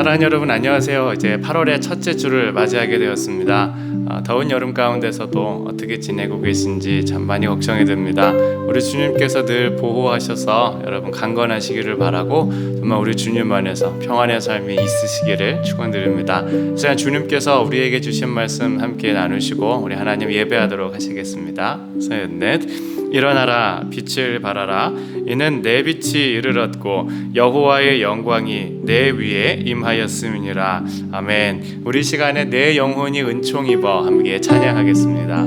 사랑하는 여러분 안녕하세요. 이제 8월의 첫째 주를 맞이하게 되었습니다. 더운 여름 가운데서도 어떻게 지내고 계신지 참 많이 걱정이 됩니다. 우리 주님께서 늘 보호하셔서 여러분 강건하시기를 바라고 정말 우리 주님 안에서 평안의 삶이 있으시기를 축원드립니다. 제가 주님께서 우리에게 주신 말씀 함께 나누시고 우리 하나님 예배하도록 하시겠습니다. 셋넷 일어나라 빛을 발하라 이는 내 빛이 이르렀고 여호와의 영광이 내 위에 임하였음이니라. 아멘. 우리 시간에 내 영혼이 은총 입어 함께 찬양하겠습니다.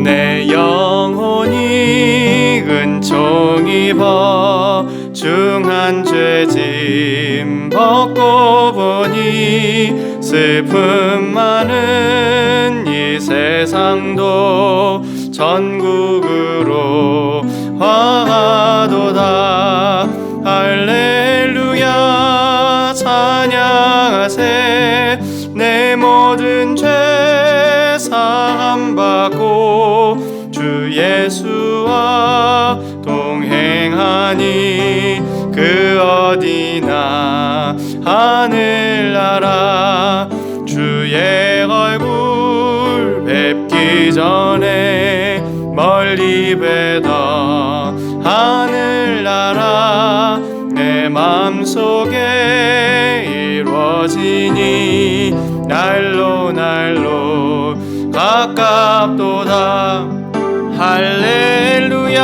내 영혼이 은총 입어 중한 죄짐 벗고 보니 슬픔 많은 이 세상도 전국으로 화하도다. 할렐루야 찬양하세. 내 모든 죄 사함 받고 주 예수와 동행하니 그 어디나 하늘나라 주의 얼굴 뵙기 전에 멀리 뵈다 하늘나라 내 맘속에 이루어지니 날로 날로 가깝도다. 할렐루야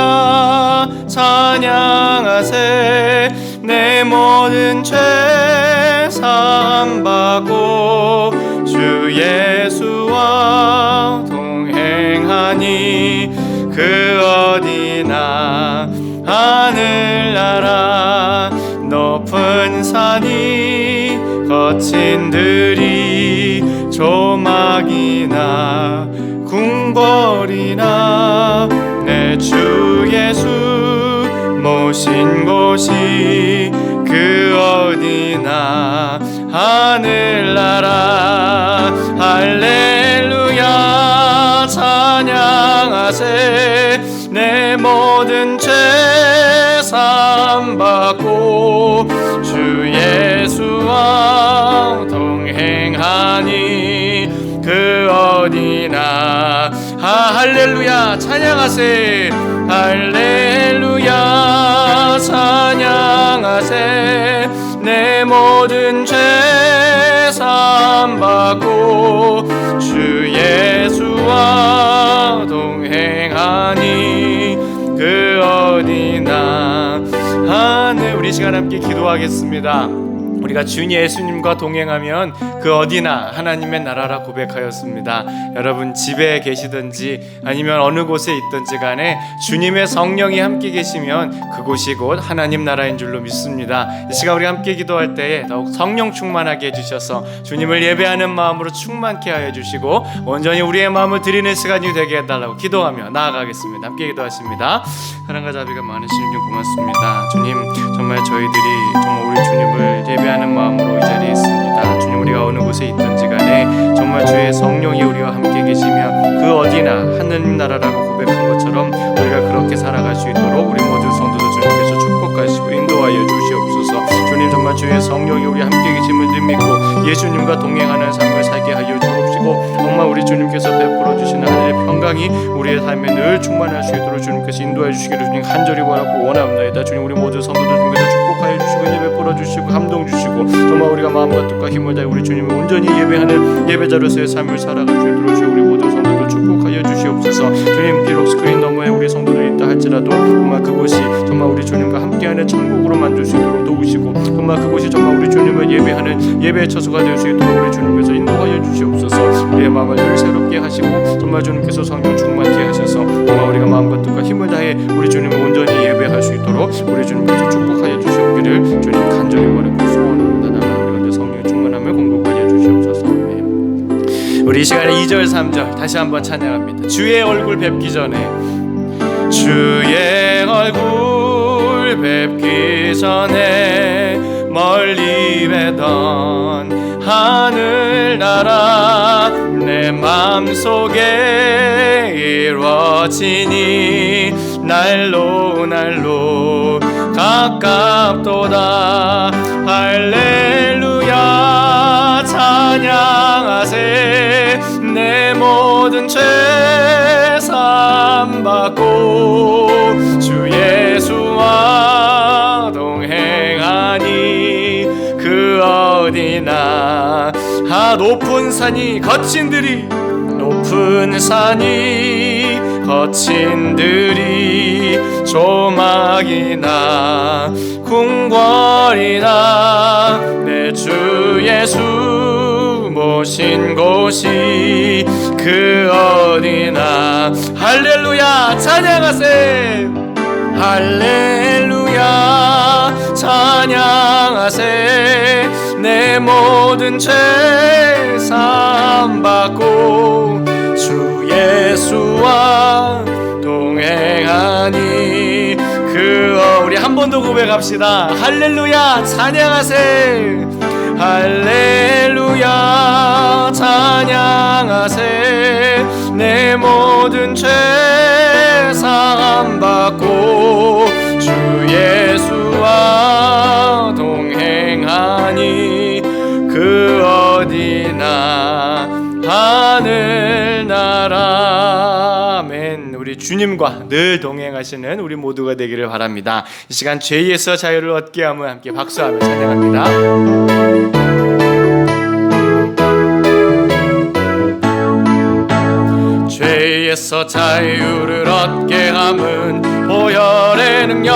찬양하세. 내 모든 죄 사함 받고 주 예수와 동행하니 그 어디나 하늘나라 높은 산이 거친 들이 조막이나 궁궐이나 내 주 예수 모신 곳이 그 어디나 하늘나라. 할렐루야 찬양하세. 내 모든 죄 사함 받고 주 예수와 동행하니 그 어디나 할렐루야 찬양하세. 할렐루야 찬양하세. 내 모든 죄 사함 받고 주 예수와 동행하니 그 어디나 하늘. 우리 시간 함께 기도하겠습니다. 우리가 주 예수님과 동행하면 그 어디나 하나님의 나라라 고백하였습니다. 여러분 집에 계시든지 아니면 어느 곳에 있든지 간에 주님의 성령이 함께 계시면 그곳이 곧 하나님 나라인 줄로 믿습니다. 이 시간 우리 함께 기도할 때에 더욱 성령 충만하게 해주셔서 주님을 예배하는 마음으로 충만케 하여 주시고 온전히 우리의 마음을 드리는 시간이 되게 해달라고 기도하며 나아가겠습니다. 함께 기도하십니다. 사랑과 자비가 많으신 주님 고맙습니다. 주님 정말 저희들이 정말 우리 주님을 예배하는 마음으로 이 자리에 있습니다. 주님 우리가 어느 곳에 있든지 간에 정말 주의 성령이 우리와 함께 계시며 그 어디나 하느님 나라라고 고백한 것처럼 우리가 그렇게 살아갈 수 있도록 우리 모든 성도들 주님께서 축복하시고 인도하여 주시옵소서. 주님 정말 주의 성령이 우리 함께 계심을 믿고 예수님과 동행하는 삶을 살게 하여 주옵시고 정말 우리 주님께서 베풀어 주시는 하늘의 평강이 우리의 삶에 늘 충만할 수 있도록 주님께서 인도해 주시기를 주님 간절히 원하고 원합니다. 주님 우리 모든 성도들 주님께서 축복하여 주시고 예배풀어 주시고 감동 주시고 정말 우리가 마음과 뜻과 힘을 다해 우리 주님을 온전히 예배하는 예배자로서의 삶을 살아갈 수 있도록 주여 우리 모든 성도들 축복하여 주시옵소서. 주님 비록 스크린 너머에 우리 성도들이 있다 할지라도 정말 그곳이 정말 우리 주님과 함께하는 천국으로 만들 수 있도록 도우시고 정말 그곳이 정말 우리 주님을 예배하는 예배의 처소가 될 수 있도록 우리 주님께서 인도하여 주시옵소서. 우리의 마음을 늘 새롭게 하시고 정말 주님께서 성령 충만케 하셔서 정말 우리가 마음과 뜻과 힘을 다해 우리 주님을 온전히 예배할 수 있도록 우리 주님께서 축복하여 주시옵기를 주님 간절히 원하고 소원합니다. 나는 우리 가운데 성령의 충만함을 공급하여 주시옵소서. 우리 이 시간에 2절 3절 다시 한번 찬양합니다. 주의 얼굴 뵙기 전에 주의 얼굴 뵙기 전에 멀리 뵈던 하늘나라 내 맘속에 이루어지니 날로 날로 가깝도다. 할렐루야 찬양하세. 내 모든 죄 사함받고 주 예수와 동행하니 그 어디나. 높은 산이 거친 들이 조막이나 궁궐이나 내 주 예수 모신 곳이 그 어디나. 할렐루야 찬양하세. 할렐루야 찬양하세. 내 모든 죄 사함받고 주 예수와 동행하니 우리 한 번 더 고백합시다. 할렐루야 찬양하세. 할렐루야 찬양하세. 내 모든 죄 사함받고 주 예수와 동행하니 그 어디나. 하늘나라. 아멘. 우리 주님과 늘 동행하시는 우리 모두가 되기를 바랍니다. 이 시간 죄에서 자유를 얻게 하면 함께 박수하며 찬양합니다. 죄에서 자유를 얻게 함은 보혈의 능력.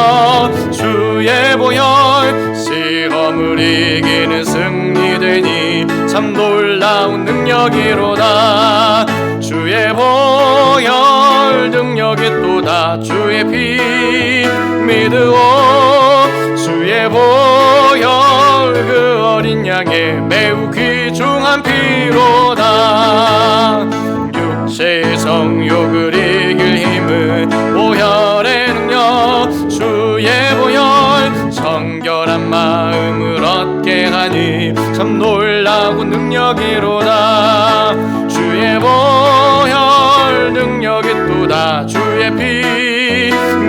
주의 보혈 시험을 이기는 승리되니 참 놀라운 능력이로다. 주의 보혈 능력이 또다. 주의 피 믿으오. 주의 보혈 그 어린 양의 매우 귀중한 피로다. 육체의 성욕을 이길 힘은 보혈의 능력. 주의 보혈 정결한 마음을 얻게 하니 참 놀라운 능력이로다. 주의 보혈 능력이 또다. 주의 피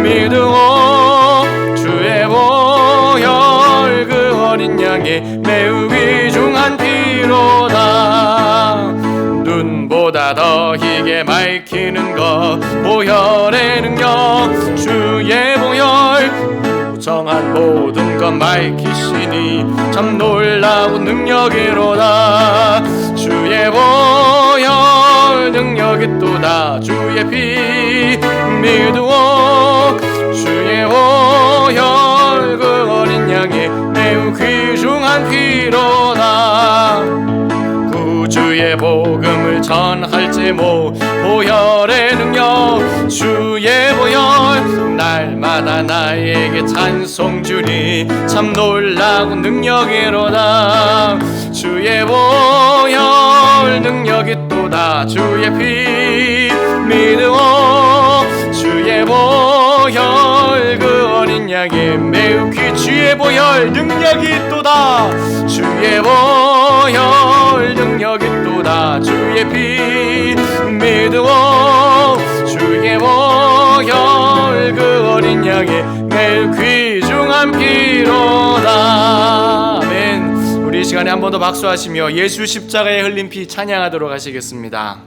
믿으오. 주의 보혈 그 어린 양의 매우 귀중한 피로다. 눈보다 더 희게 밝히는 것 보혈의 능력. 주의 보혈 부정한 모든 것 밝히시니 참 놀라운 능력이로다. 주의 보혈 능력이 또다. 주의 피 믿으오. 주의 보혈 그 어린 양의 매우 귀중한 피로다. 구주의 복음을 전할지 모 보혈의 능력. 주의 보혈 날마다 나에게 찬송 주니 참 놀라운 능력이로다. 주의 보혈 능력이 또다. 주의 피 믿으오. 주의 보혈 그 어린 양의 매우 주의 보혈 능력이 또다. 주의 보혈 능력이 또다. 주의 피 믿으오. 주의 보혈 그 어린 양의 매우 귀중한 피로다. 아멘. 우리 이 시간에 한 번 더 박수하시며 예수 십자가에 흘린 피 찬양하도록 하시겠습니다.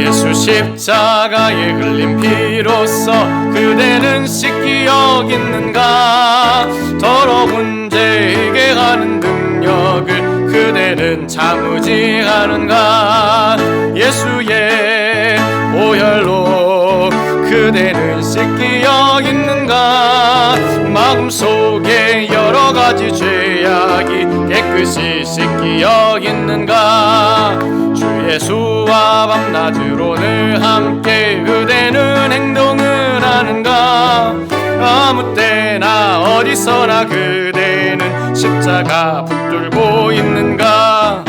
예수 십자가에 흘린 피로써 그대는 씻기 여기는가. 더러운 죄에게 하는 능력을 그대는 참으지 않은가. 예수의 보혈로 그대는 씻기 여기는가. 마음속에 여러가지 죄악이 깨끗이 씻기 여기는가. 주 예수와 밤낮으로 늘 함께 그대는 행동을 하는가. 아무 때나 어디서나 그대는 십자가 붙들고 있는가.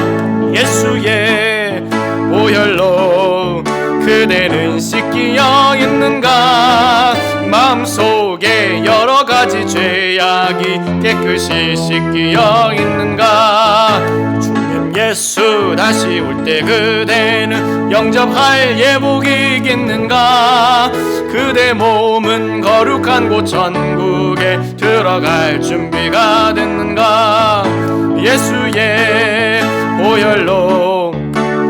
예수의 보혈로 그대는 씻기어 있는가. 마음속에 여러가지 죄악이 깨끗이 씻기어 있는가. 주님 예수 다시 올 때 그대는 영접할 예복이 있는가? 그대 몸은 거룩한 곳 천국에 들어갈 준비가 됐는가? 예수의 보혈로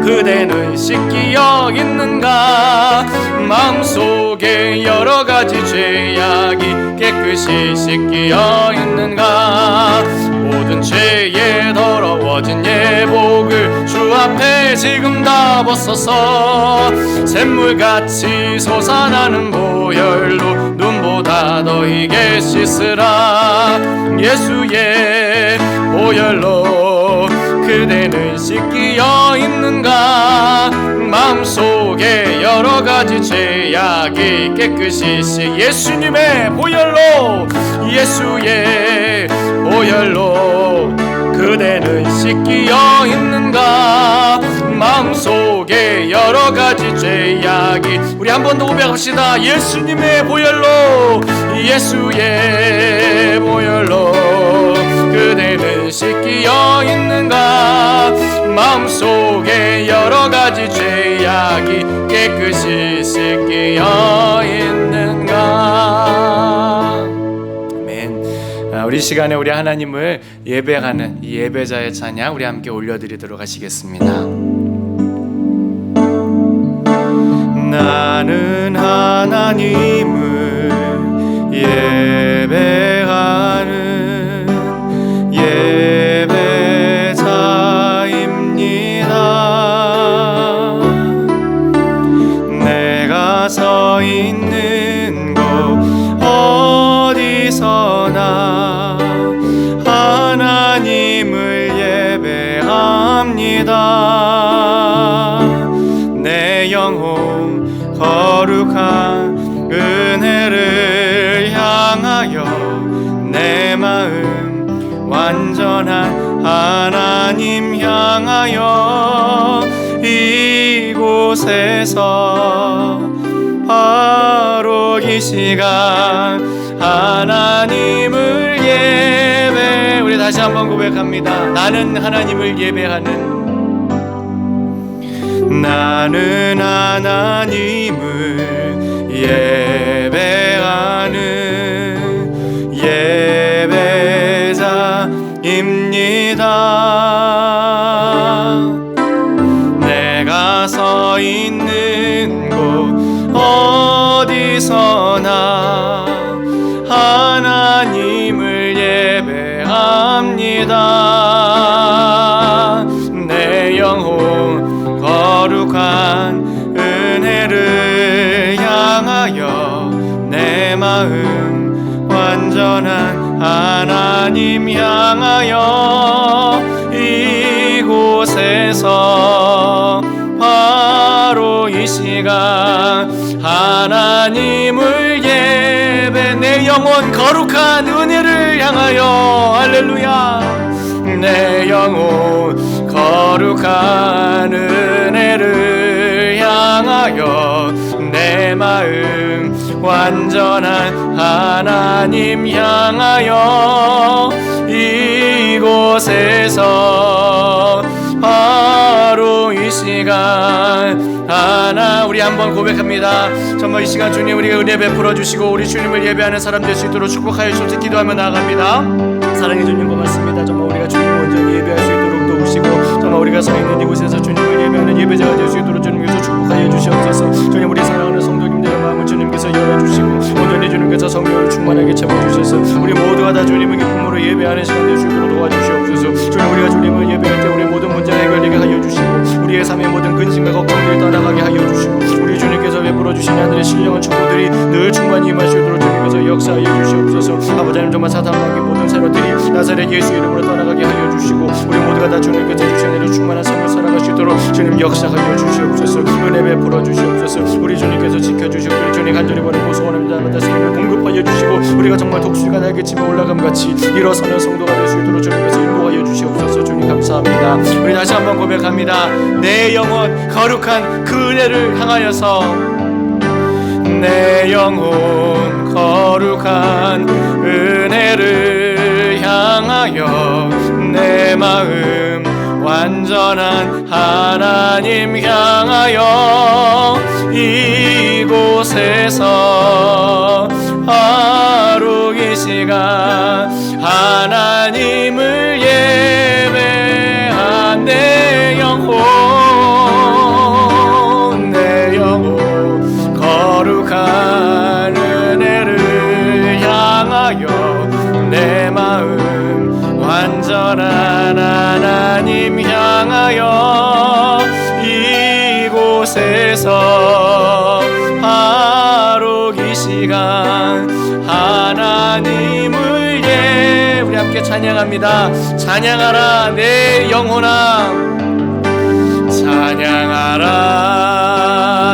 그대는 씻기어 있는가? 마음속에 여러가지 죄악이 깨끗이 씻기어 있는가? 모든 죄에 더러워진 예복을 주 앞에 지금 다 벗어서 샘물같이 솟아나는 보혈로 눈보다 더 희게 씻으라. 예수의 보혈로 그대는 씻기어 있는가? 마음속에 여러가지 죄악이 깨끗이 예수님의 보혈로, 예수의 보혈로 그대는 씻기어 있는가? 마음속에 여러가지 죄악이, 우리 한 번 더 고백합시다. 예수님의 보혈로, 예수의 보혈로 그대는 씻기어 있는가? 마음속에 여러가지 죄악이 깨끗이 씻기어 있는가? 아멘. 우리 시간에 우리 하나님을 예배하는 이 예배자의 찬양 우리 함께 올려드리도록 하시겠습니다. 나는 하나님을 예배하는 예배자입니다. 내가 서 있는 곳 어디서나 하나님을 예배합니다. 내 영혼 거룩한 은혜를 향하여 내 마음 완전한 하나님 향하여 이곳에서 바로 이 시간 하나님을 예배, 우리 다시 한번 고백합니다. 나는 하나님을 예배하는, 나는 하나님을 예배하는 예배자입니다. 내가 서 있는 곳 어디서나 하나님을 예배합니다. 내 영혼 거룩한 은혜를 향하여 내 마음 완전한 하나님 향하여 이곳에서 바로 이 시간 하나님을 예배, 내 영혼 거룩한 은혜를 향하여, 할렐루야. 내 영혼 거룩한 은혜를 향하여 내 마음 완전한 하나님 향하여 이곳에서 바로 이 시간 하나, 우리 한번 고백합니다. 정말 이 시간 주님 우리가 은혜 베풀어 주시고 우리 주님을 예배하는 사람 될 수 있도록 축복하여 주셔서 기도하며 나아갑니다. 사랑해 주님 고맙습니다. 정말 우리가 주님 온전히 예배할 수 있도록 도우시고 정말 우리가 서 있는 이곳에서 주님을 예배하는 예배자가 될 수 있도록 주님께서 축복하여 주시옵소서. 주님 우리 사랑하는 성도님들의 마음을 주님께서 열어주시고 온전히 주님께서 성령을 충만하게 채워주셔서 우리 모두가 다 주님의 기쁨으로 예배하는 시간 될 수 있도록 도와주시옵소서. 주님 우리가 주님을 예배할 때 우리 모든 문제를 해결되게 하여 주시고 우리의 삶의 모든 근심과 걱정들을 떠나가게 하여 주시고 우리 주님께서 베풀어 주신 하늘의 신령한 축복들이 늘 충만히 임하시도록 주님께서 역사하여 주시옵소서. 아버지 하나님 정말 사탄마귀 모든 사로들이 나사렛 예수 이름으로 떠나가게 하여 주시고 우리 모두가 다 주님께서 주신 은혜로 충만한 삶을 살아가시도록 주님 역사하여 주시옵소서. 은혜 베풀어 주시옵소서. 우리 주님께서 지켜주시고 우리 주님 간절히 버리고 소원합니다. 날마다 생명을 공급하여 주시고 우리가 정말 독수리가 날개치며 올라감같이 일어서는 성도가 될 수 있도록 주님께서 인도하여 주시옵소서. 주님 감사합니다. 우리 다시 한번 고백합니다. 내 영혼 거룩한 그 은혜를 향하여서 내 영혼 거룩한 은혜를 향하여 내 마음 완전한 하나님 향하여 이곳에서 바로 이 시간 하나님을 예배한 내 영혼 거룩한 은혜를 향하여 내 마음 완전한 하나님 향하여 이곳에서 바로 이 시간 하나님을 우리 함께 찬양합니다. 찬양하라 내 영혼아, 찬양하라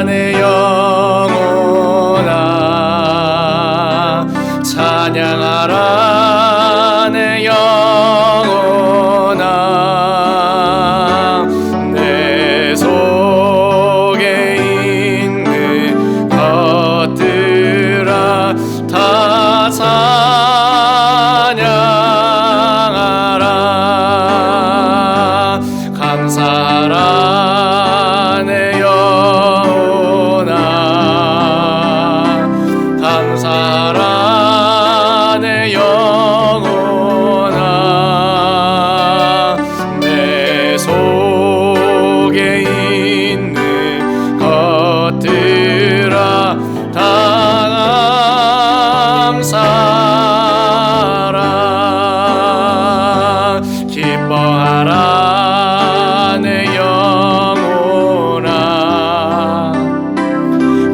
내 영혼아, 찬양하라 내 영혼아, 내 속에 있는 것들아 다 찬양하라. 감사하라 내 영혼아, 감사하라 내 영혼아, 내 속에 있는 것들아 다 감사하라. 기뻐하라 내 영혼아,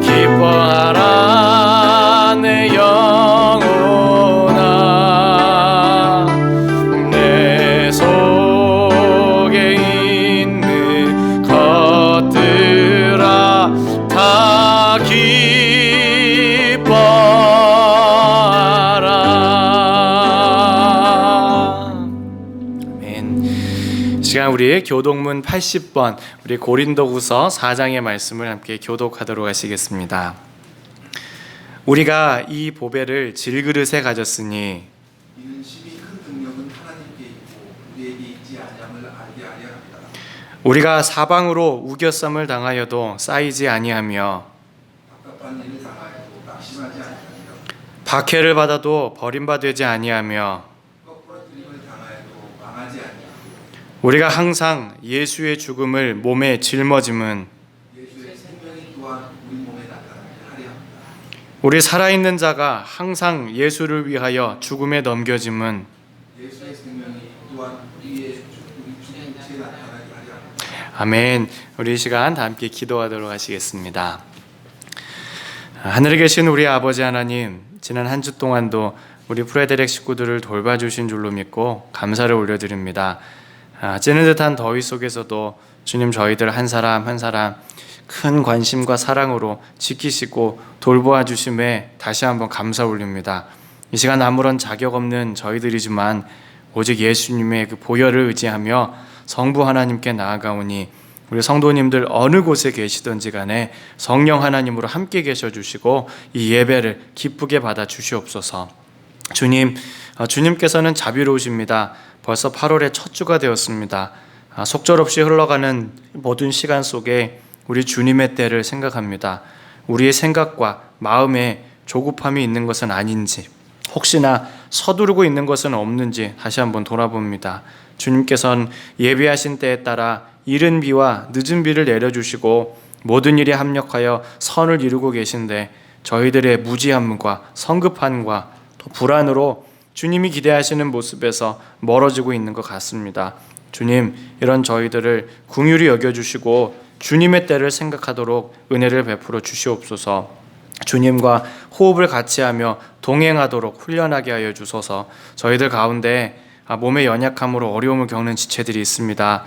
기뻐하라 내 영혼아, 내 속에 있는 것들아 다 기뻐하라. 아멘. 이 시간 우리 교독문 80번 우리 고린도후서 4장의 말씀을 함께 교독하도록 하시겠습니다. 우리가 이 보배를 질그릇에 가졌으니 이는 심히 큰 능력은 하나님께 있고 우리에게 있지 아니함을 알게 하려 합니다. 우리가 사방으로 우겨쌈을 당하여도 쌓이지 아니하며 답답한 일을 당하여도 낙심하지 아니하며 박해를 받아도 버림받지 아니하며 거꾸로 들림을 당하여도 망하지 아니하며 우리가 항상 예수의 죽음을 몸에 짊어짐은 예수의 생명이 또한 우리 몸에 나타나게 하려 합니다. 우리 살아있는 자가 항상 예수를 위하여 죽음에 넘겨짐은 예수의 생명이 또한 우리 죽음에 나타나게 하려 합니다. 아멘. 우리 이 시간 다 함께 기도하도록 하시겠습니다. 하늘에 계신 우리 아버지 하나님, 지난 한 주 동안도 우리 프레데렉 식구들을 돌봐주신 줄로 믿고 감사를 올려드립니다. 찌는 듯한 더위 속에서도 주님 저희들 한 사람 한 사람 큰 관심과 사랑으로 지키시고 돌보아 주심에 다시 한번 감사 올립니다. 이 시간 아무런 자격 없는 저희들이지만 오직 예수님의 그 보혈을 의지하며 성부 하나님께 나아가오니 우리 성도님들 어느 곳에 계시든지 간에 성령 하나님으로 함께 계셔 주시고 이 예배를 기쁘게 받아 주시옵소서. 주님, 주님께서는 자비로우십니다. 벌써 8월의 첫 주가 되었습니다. 속절없이 흘러가는 모든 시간 속에 우리 주님의 때를 생각합니다. 우리의 생각과 마음에 조급함이 있는 것은 아닌지, 혹시나 서두르고 있는 것은 없는지 다시 한번 돌아봅니다. 주님께서는 예비하신 때에 따라 이른 비와 늦은 비를 내려주시고 모든 일에 합력하여 선을 이루고 계신데 저희들의 무지함과 성급함과 또 불안으로 주님이 기대하시는 모습에서 멀어지고 있는 것 같습니다. 주님, 이런 저희들을 긍휼히 여겨주시고 주님의 때를 생각하도록 은혜를 베풀어 주시옵소서. 주님과 호흡을 같이 하며 동행하도록 훈련하게 하여 주소서. 저희들 가운데 몸의 연약함으로 어려움을 겪는 지체들이 있습니다.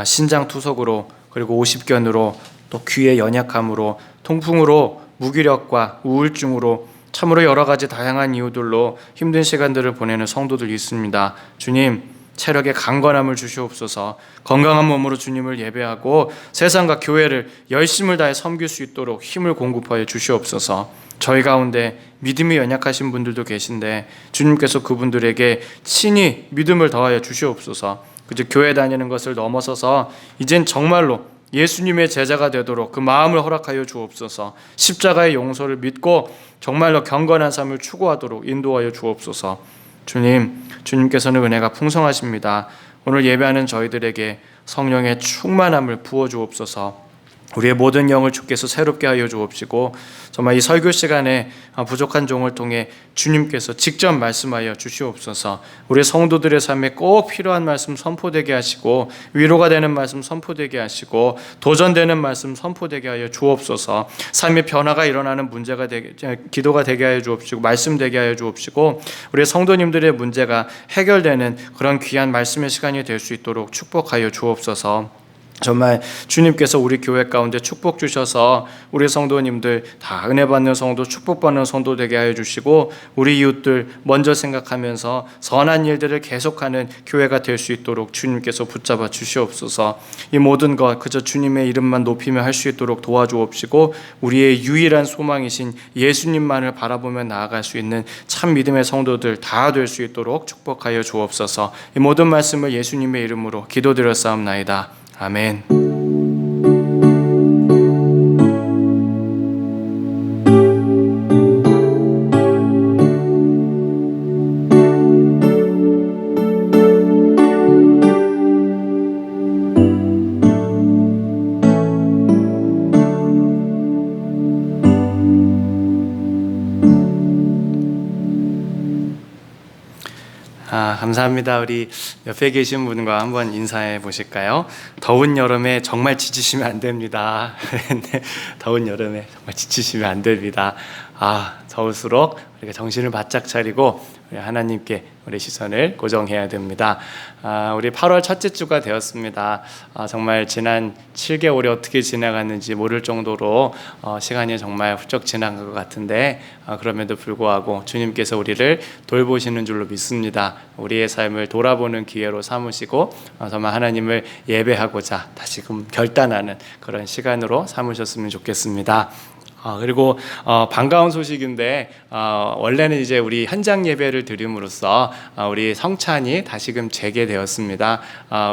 신장투석으로 그리고 오십견으로 또 귀의 연약함으로 통풍으로 무기력과 우울증으로 참으로 여러 가지 다양한 이유들로 힘든 시간들을 보내는 성도들이 있습니다. 주님, 체력의 강건함을 주시옵소서. 건강한 몸으로 주님을 예배하고 세상과 교회를 열심을 다해 섬길 수 있도록 힘을 공급하여 주시옵소서. 저희 가운데 믿음이 연약하신 분들도 계신데 주님께서 그분들에게 친히 믿음을 더하여 주시옵소서. 그저 교회 다니는 것을 넘어서서 이젠 정말로 예수님의 제자가 되도록 그 마음을 허락하여 주옵소서. 십자가의 용서를 믿고 정말로 경건한 삶을 추구하도록 인도하여 주옵소서. 주님께서는 은혜가 풍성하십니다. 오늘 예배하는 저희들에게 성령의 충만함을 부어 주옵소서. 우리의 모든 영을 주께서 새롭게 하여 주옵시고 정말 이 설교 시간에 부족한 종을 통해 주님께서 직접 말씀하여 주시옵소서. 우리 성도들의 삶에 꼭 필요한 말씀 선포되게 하시고 위로가 되는 말씀 선포되게 하시고 도전되는 말씀 선포되게 하여 주옵소서. 삶의 변화가 일어나는 문제가 되게, 기도가 되게 하여 주옵시고 말씀 되게 하여 주옵시고 우리 성도님들의 문제가 해결되는 그런 귀한 말씀의 시간이 될 수 있도록 축복하여 주옵소서. 정말 주님께서 우리 교회 가운데 축복 주셔서 우리 성도님들 다 은혜 받는 성도, 축복받는 성도 되게 하여 주시고 우리 이웃들 먼저 생각하면서 선한 일들을 계속하는 교회가 될 수 있도록 주님께서 붙잡아 주시옵소서. 이 모든 것 그저 주님의 이름만 높이며 할 수 있도록 도와주옵시고 우리의 유일한 소망이신 예수님만을 바라보며 나아갈 수 있는 참 믿음의 성도들 다 될 수 있도록 축복하여 주옵소서. 이 모든 말씀을 예수님의 이름으로 기도드렸사옵나이다. 아멘. 감사합니다. 우리 옆에 계신 분과 한번 인사해 보실까요? 더운 여름에 정말 지치시면 안 됩니다. 더운 여름에 정말 지치시면 안 됩니다. 더울수록 우리가 정신을 바짝 차리고 우리 하나님께 우리 시선을 고정해야 됩니다. 우리 8월 첫째 주가 되었습니다. 정말 지난 7개월이 어떻게 지나갔는지 모를 정도로 시간이 정말 훌쩍 지난 것 같은데 그럼에도 불구하고 주님께서 우리를 돌보시는 줄로 믿습니다. 우리의 삶을 돌아보는 기회로 삼으시고 정말 하나님을 예배하고자 다시금 결단하는 그런 시간으로 삼으셨으면 좋겠습니다. 그리고 반가운 소식인데 원래는 이제 우리 현장 예배를 드림으로써 우리 성찬이 다시금 재개되었습니다.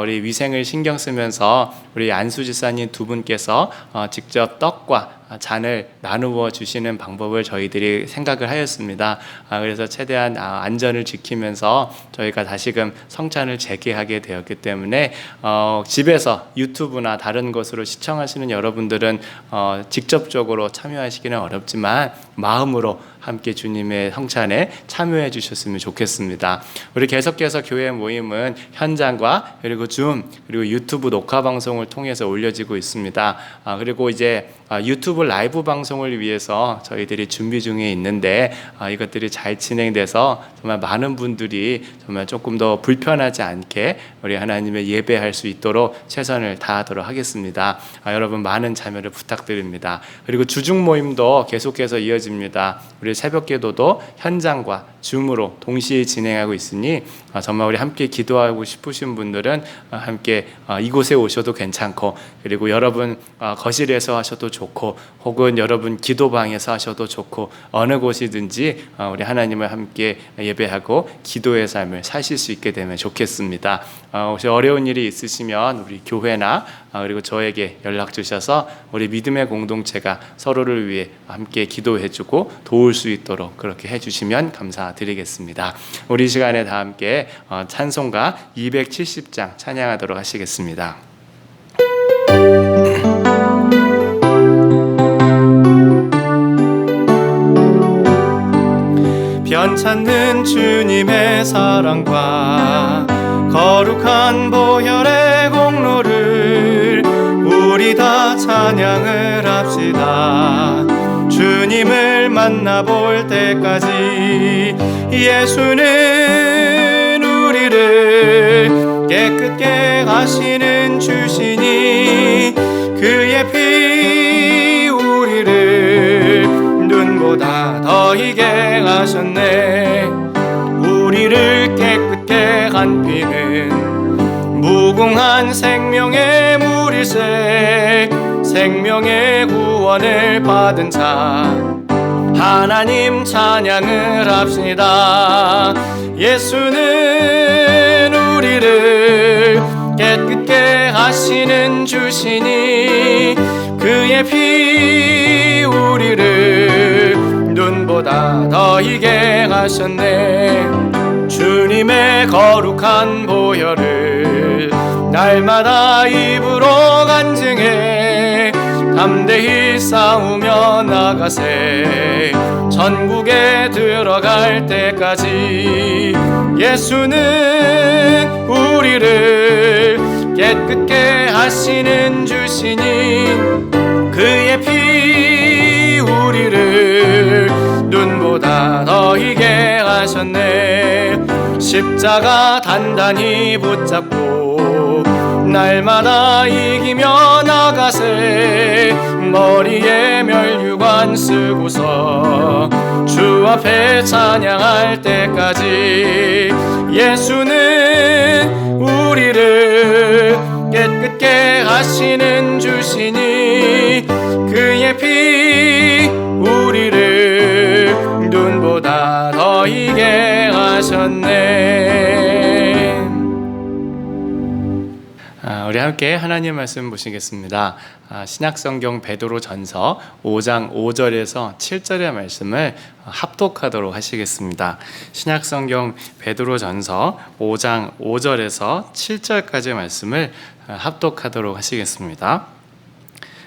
우리 위생을 신경 쓰면서 우리 안수 집사님 두 분께서 직접 떡과 잔을 나누어 주시는 방법을 저희들이 생각을 하였습니다. 그래서 최대한 안전을 지키면서 저희가 다시금 성찬을 재개하게 되었기 때문에 집에서 유튜브나 다른 것으로 시청하시는 여러분들은 직접적으로 참여하시기는 어렵지만 마음으로 함께 주님의 성찬에 참여해 주셨으면 좋겠습니다. 우리 계속해서 교회 모임은 현장과 그리고 줌 그리고 유튜브 녹화 방송을 통해서 올려지고 있습니다. 그리고 이제 유튜브 라이브 방송을 위해서 저희들이 준비 중에 있는데 이것들이 잘 진행돼서 정말 많은 분들이 정말 조금 더 불편하지 않게 우리 하나님의 예배할 수 있도록 최선을 다하도록 하겠습니다. 여러분 많은 참여를 부탁드립니다. 그리고 주중 모임도 계속해서 이어집니다. 우리 새벽 기도도 현장과 줌으로 동시에 진행하고 있으니 정말 우리 함께 기도하고 싶으신 분들은 함께 이곳에 오셔도 괜찮고 그리고 여러분 거실에서 하셔도 좋고 혹은 여러분 기도방에서 하셔도 좋고 어느 곳이든지 우리 하나님을 함께 예배하고 기도의 삶을 사실 수 있게 되면 좋겠습니다. 혹시 어려운 일이 있으시면 우리 교회나 그리고 저에게 연락 주셔서 우리 믿음의 공동체가 서로를 위해 함께 기도해주고 도울 수 있도록 그렇게 해주시면 감사드리겠습니다. 우리 시간에 다 함께 찬송가 270장 찬양하도록 하시겠습니다. 변찮는 주님의 사랑과 거룩한 보혈의 공로를 우리 다 찬양을 합시다. 주님을 만나볼 때까지 예수는 우리를 깨끗게 하시는 주시니 그의 피 우리를 눈보다 더 희게 하셨네. 우리를 깨끗게 한 피는 무궁한 생명의 물일세. 생명의 구원을 받은 자 하나님 찬양을 합시다. 예수는 우리를 깨끗게 하시는 주시니 그의 피 우리를 눈보다 더 희게 하셨네. 주님의 거룩한 보혈을 날마다 입으로 간증해 담대히 싸우며 나가세. 천국에 들어갈 때까지 예수는 우리를 깨끗게 하시는 주시니 그의 피 우리를 눈보다 더 희게 하셨네. 십자가 단단히 붙잡고 날마다 이기며 나가세. 머리에 면류관 쓰고서 주 앞에 찬양할 때까지 예수는 우리를 깨끗게 하시는 주시니 그의 피 우리를 눈보다 더 희게 하셨네. 우리 함께 하나님 말씀 보시겠습니다. 신약성경 베드로전서 5장 5절에서 7절의 말씀을 합독하도록 하시겠습니다. 신약성경 베드로전서 5장 5절에서 7절까지의 말씀을 합독하도록 하시겠습니다.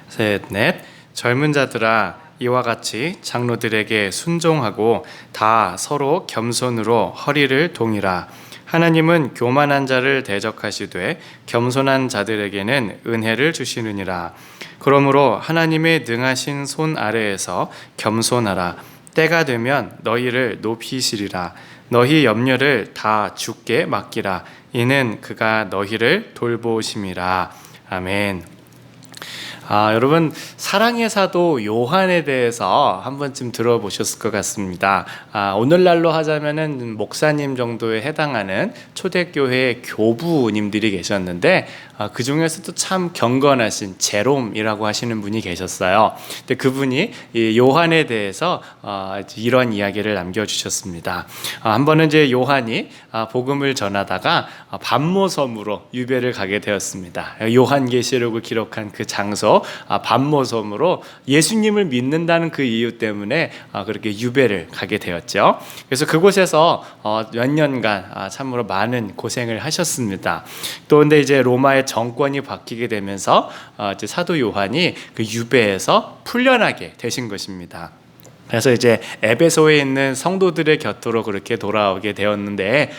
셋, 넷. 젊은 자들아, 이와 같이 장로들에게 순종하고 다 서로 겸손으로 허리를 동이라. 하나님은 교만한 자를 대적하시되 겸손한 자들에게는 은혜를 주시느니라. 그러므로 하나님의 능하신 손 아래에서 겸손하라. 때가 되면 너희를 높이시리라. 너희 염려를 다 주께 맡기라. 이는 그가 너희를 돌보심이라. 아멘. 여러분, 사랑의 사도 요한에 대해서 한 번쯤 들어보셨을 것 같습니다. 오늘날로 하자면은 목사님 정도에 해당하는 초대교회 교부님들이 계셨는데 그 중에서도 참 경건하신 제롬이라고 하시는 분이 계셨어요. 근데 그분이 이 요한에 대해서 이런 이야기를 남겨주셨습니다. 한 번은 이제 요한이 복음을 전하다가 반모섬으로 유배를 가게 되었습니다. 요한계시록을 기록한 그 장소 반모섬으로 예수님을 믿는다는 그 이유 때문에 그렇게 유배를 가게 되었죠. 그래서 그곳에서 몇 년간 참으로 많은 고생을 하셨습니다. 또 근데 이제 로마의 정권이 바뀌게 되면서 이제 사도 요한이 그 유배에서 풀려나게 되신 것입니다. 그래서 이제 에베소에 있는 성도들의 곁으로 그렇게 돌아오게 되었는데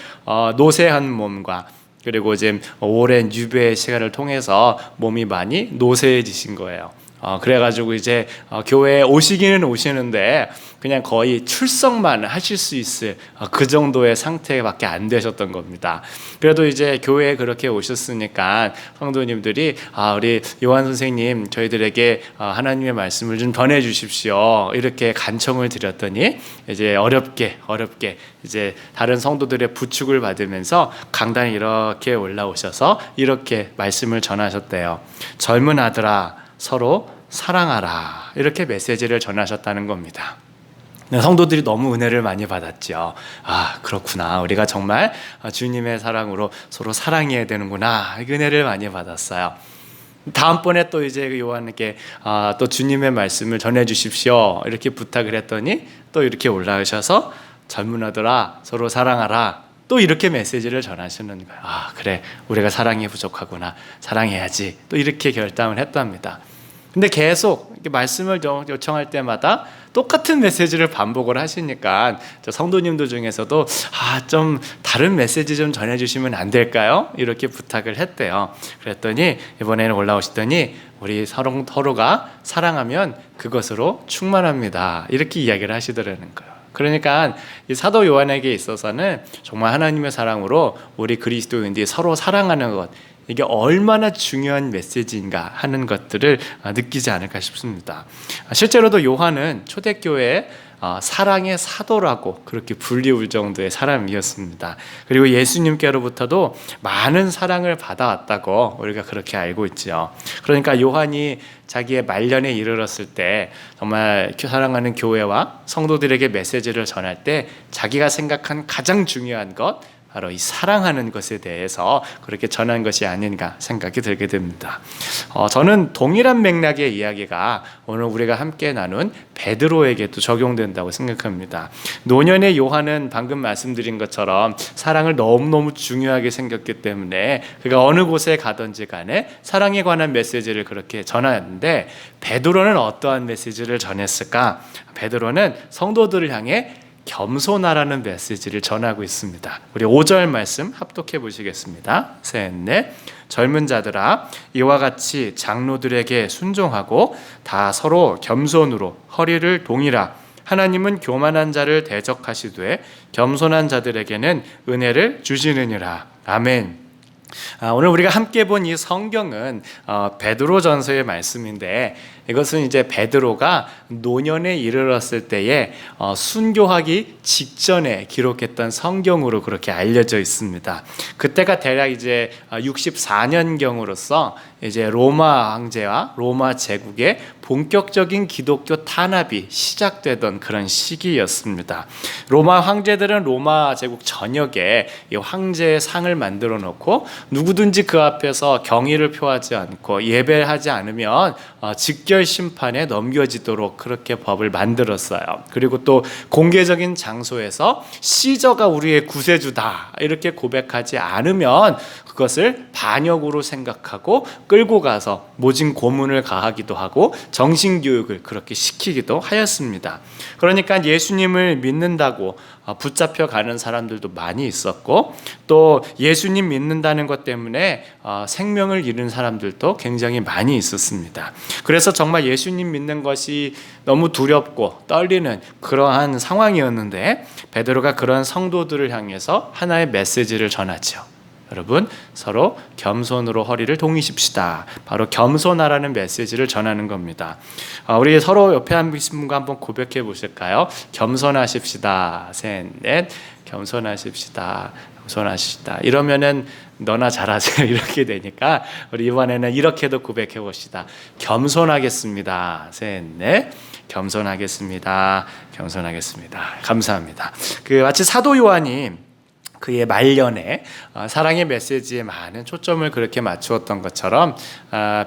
노쇠한 몸과 그리고 이제 오랜 유배 시간을 통해서 몸이 많이 노쇠해지신 거예요. 그래가지고 이제 교회에 오시기는 오시는데 그냥 거의 출석만 하실 수 있을 그 정도의 상태밖에 안 되셨던 겁니다. 그래도 이제 교회에 그렇게 오셨으니까 성도님들이 우리 요한 선생님 저희들에게 하나님의 말씀을 좀 전해 주십시오 이렇게 간청을 드렸더니 이제 어렵게 이제 다른 성도들의 부축을 받으면서 강단에 이렇게 올라오셔서 이렇게 말씀을 전하셨대요. 젊은 아들아 서로 사랑하라 이렇게 메시지를 전하셨다는 겁니다. 성도들이 너무 은혜를 많이 받았죠. 그렇구나. 우리가 정말 주님의 사랑으로 서로 사랑해야 되는구나. 은혜를 많이 받았어요. 다음번에 또 이제 요한에게 또 주님의 말씀을 전해 주십시오 이렇게 부탁을 했더니 또 이렇게 올라오셔서 젊은 아들아 서로 사랑하라 또 이렇게 메시지를 전하시는 거예요. 그래 우리가 사랑이 부족하구나 사랑해야지 또 이렇게 결단을 했답니다. 근데 계속 이렇게 말씀을 요청할 때마다 똑같은 메시지를 반복을 하시니까 성도님들 중에서도 좀 다른 메시지 좀 전해주시면 안 될까요? 이렇게 부탁을 했대요. 그랬더니 이번에는 올라오시더니 우리 서로가 사랑하면 그것으로 충만합니다. 이렇게 이야기를 하시더라는 거예요. 그러니까 이 사도 요한에게 있어서는 정말 하나님의 사랑으로 우리 그리스도인들이 서로 사랑하는 것 이게 얼마나 중요한 메시지인가 하는 것들을 느끼지 않을까 싶습니다. 실제로도 요한은 초대교회의 사랑의 사도라고 그렇게 불리울 정도의 사람이었습니다. 그리고 예수님께로부터도 많은 사랑을 받아왔다고 우리가 그렇게 알고 있죠. 그러니까 요한이 자기의 말년에 이르렀을 때 정말 사랑하는 교회와 성도들에게 메시지를 전할 때 자기가 생각한 가장 중요한 것 바로 이 사랑하는 것에 대해서 그렇게 전한 것이 아닌가 생각이 들게 됩니다. 저는 동일한 맥락의 이야기가 오늘 우리가 함께 나눈 베드로에게도 적용된다고 생각합니다. 노년의 요한은 방금 말씀드린 것처럼 사랑을 너무너무 중요하게 생겼기 때문에 그가 어느 곳에 가든지 간에 사랑에 관한 메시지를 그렇게 전하였는데, 베드로는 어떠한 메시지를 전했을까? 베드로는 성도들을 향해 겸손하라는 메시지를 전하고 있습니다. 우리 5절 말씀 합독해 보시겠습니다. 셋, 넷. 젊은 자들아, 이와 같이 장로들에게 순종하고 다 서로 겸손으로 허리를 동이라. 하나님은 교만한 자를 대적하시되 겸손한 자들에게는 은혜를 주시느니라. 아멘. 오늘 우리가 함께 본 이 성경은 베드로전서의 말씀인데, 이것은 이제 베드로가 노년에 이르렀을 때에 순교하기 직전에 기록했던 성경으로 그렇게 알려져 있습니다. 그때가 대략 이제 64년경으로서 이제 로마 황제와 로마 제국의 본격적인 기독교 탄압이 시작되던 그런 시기였습니다. 로마 황제들은 로마 제국 전역에 이 황제의 상을 만들어 놓고 누구든지 그 앞에서 경의를 표하지 않고 예배하지 않으면 직결 심판에 넘겨지도록 그렇게 법을 만들었어요. 그리고 또 공개적인 장소에서 시저가 우리의 구세주다 이렇게 고백하지 않으면 그것을 반역으로 생각하고 끌고 가서 모진 고문을 가하기도 하고 정신교육을 그렇게 시키기도 하였습니다. 그러니까 예수님을 믿는다고 붙잡혀 가는 사람들도 많이 있었고, 또 예수님 믿는다는 것 때문에 생명을 잃은 사람들도 굉장히 많이 있었습니다. 그래서 정말 예수님 믿는 것이 너무 두렵고 떨리는 그러한 상황이었는데, 베드로가 그런 성도들을 향해서 하나의 메시지를 전하죠. 여러분, 서로 겸손으로 허리를 동이십시다. 바로 겸손하라는 메시지를 전하는 겁니다. 우리 서로 옆에 앉으신 분과 한번 고백해 보실까요? 겸손하십시다. 셋, 넷. 겸손하십시다. 겸손하십시다. 이러면은 너나 잘하세요 이렇게 되니까 우리 이번에는 이렇게도 고백해 봅시다. 겸손하겠습니다. 셋, 넷. 겸손하겠습니다. 겸손하겠습니다. 감사합니다. 마치 사도 요한이 그의 말년에 사랑의 메시지에 많은 초점을 그렇게 맞추었던 것처럼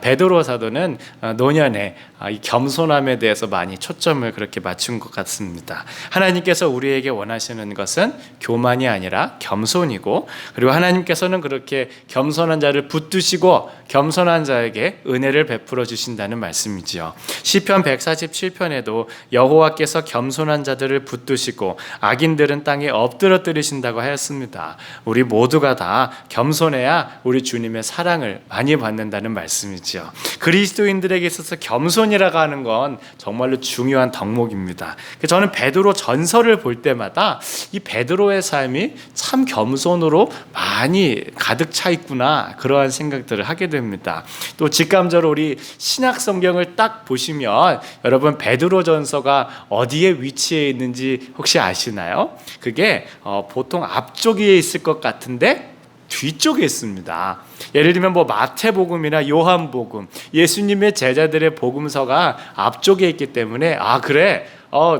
베드로 사도는 노년에 이 겸손함에 대해서 많이 초점을 그렇게 맞춘 것 같습니다. 하나님께서 우리에게 원하시는 것은 교만이 아니라 겸손이고, 그리고 하나님께서는 그렇게 겸손한 자를 붙드시고 겸손한 자에게 은혜를 베풀어 주신다는 말씀이지요. 시편 147편에도 여호와께서 겸손한 자들을 붙드시고 악인들은 땅에 엎드러뜨리신다고 하였습니다. 우리 모두가 다 겸손해야 우리 주님의 사랑을 많이 받는다는 말씀이지요. 그리스도인들에게 있어서 겸손이라고 하는 건 정말로 중요한 덕목입니다. 저는 베드로 전서를 볼 때마다 이 베드로의 삶이 참 겸손으로 많이 가득 차 있구나, 그러한 생각들을 하게 됩니다. 또 직감적으로 우리 신약 성경을 딱 보시면 여러분, 베드로 전서가 어디에 위치해 있는지 혹시 아시나요? 그게 보통 앞쪽에 있을 것 같은데 뒤쪽에 있습니다. 예를 들면 마태복음이나 요한복음, 예수님의 제자들의 복음서가 앞쪽에 있기 때문에 그래,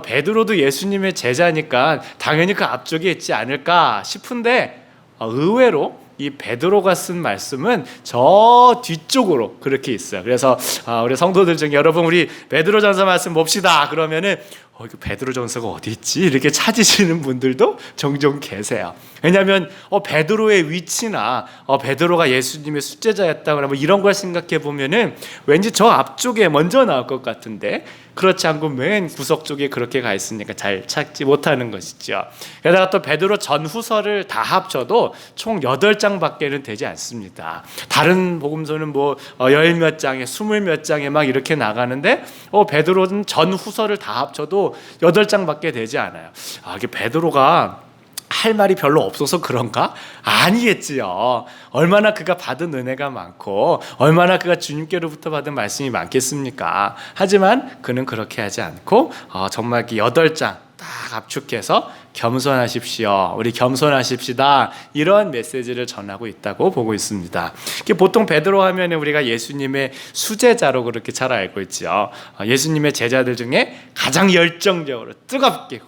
베드로도 예수님의 제자니까 당연히 그 앞쪽에 있지 않을까 싶은데, 의외로 이 베드로가 쓴 말씀은 저 뒤쪽으로 그렇게 있어요. 그래서 우리 성도들 중에 여러분, 우리 베드로전서 말씀 봅시다 그러면은 이거 베드로전서가 어디 있지? 이렇게 찾으시는 분들도 종종 계세요. 왜냐하면 베드로의 위치나 베드로가 예수님의 수제자였다거나 이런 걸 생각해 보면은 왠지 저 앞쪽에 먼저 나올 것 같은데, 그렇지 않고 맨 구석 쪽에 그렇게 가 있으니까 잘 찾지 못하는 것이죠. 게다가 또 베드로 전후서를 다 합쳐도 총 8장밖에는 되지 않습니다. 다른 복음서는 10몇 장에 20몇 장에 막 이렇게 나가는데 베드로는 전후서를 다 합쳐도 8장밖에 되지 않아요. 이게 베드로가 할 말이 별로 없어서 그런가? 아니겠지요. 얼마나 그가 받은 은혜가 많고 얼마나 그가 주님께로부터 받은 말씀이 많겠습니까? 하지만 그는 그렇게 하지 않고 정말 8장 딱 압축해서 겸손하십시오, 우리 겸손하십시다, 이런 메시지를 전하고 있다고 보고 있습니다. 보통 베드로 하면 우리가 예수님의 수제자로 그렇게 잘 알고 있죠. 예수님의 제자들 중에 가장 열정적으로 뜨겁게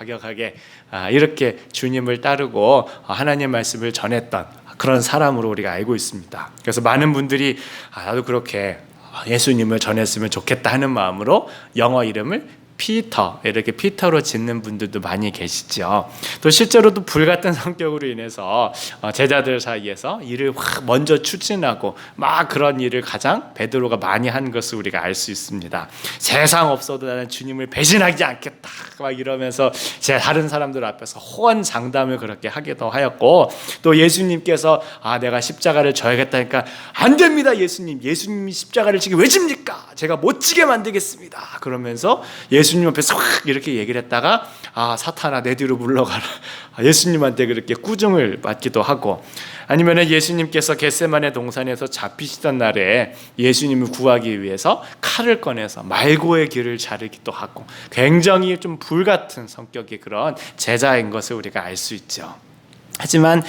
과격하게 이렇게 주님을 따르고 하나님의 말씀을 전했던 그런 사람으로 우리가 알고 있습니다. 그래서 많은 분들이 나도 그렇게 예수님을 전했으면 좋겠다 하는 마음으로 영어 이름을 피터, 이렇게 피터로 짓는 분들도 많이 계시죠. 또 실제로도 불같은 성격으로 인해서 제자들 사이에서 일을 확 먼저 추진하고 막 그런 일을 가장 베드로가 많이 한 것을 우리가 알 수 있습니다. 세상 없어도 나는 주님을 배신하지 않겠다 막 이러면서 제 다른 사람들 앞에서 호언장담을 그렇게 하기도 하였고, 또 예수님께서 내가 십자가를 져야겠다니까 안 됩니다 예수님이 십자가를 지게 왜 집니까? 제가 못 지게 만들겠습니다. 그러면서 예수님 앞에서 확 이렇게 얘기를 했다가 사탄아 내 뒤로 물러가라, 예수님한테 그렇게 꾸중을 받기도 하고, 아니면은 예수님께서 겟세마네 동산에서 잡히시던 날에 예수님을 구하기 위해서 칼을 꺼내서 말고의 길을 자르기도 하고, 굉장히 좀 불같은 성격의 그런 제자인 것을 우리가 알 수 있죠. 하지만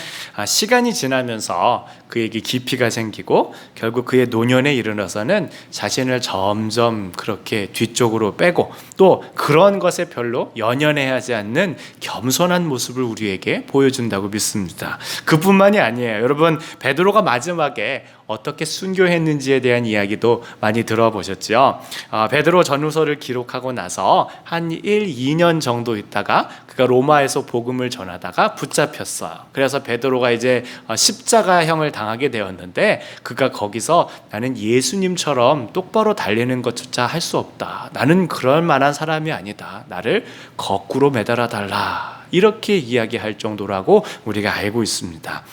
시간이 지나면서 그에게 깊이가 생기고 결국 그의 노년에 이르러서는 자신을 점점 그렇게 뒤쪽으로 빼고 또 그런 것에 별로 연연해 하지 않는 겸손한 모습을 우리에게 보여준다고 믿습니다. 그뿐만이 아니에요. 여러분, 베드로가 마지막에 어떻게 순교했는지에 대한 이야기도 많이 들어보셨죠. 베드로 전후서를 기록하고 나서 한 1, 2년 정도 있다가 그가 로마에서 복음을 전하다가 붙잡혔어요. 그래서 베드로가 이제 십자가형을 당하게 되었는데, 그가 거기서 나는 예수님처럼 똑바로 달리는 것조차 할 수 없다, 나는 그럴 만한 사람이 아니다, 나를 거꾸로 매달아 달라, 이렇게 이야기할 정도라고 우리가 알고 있습니다.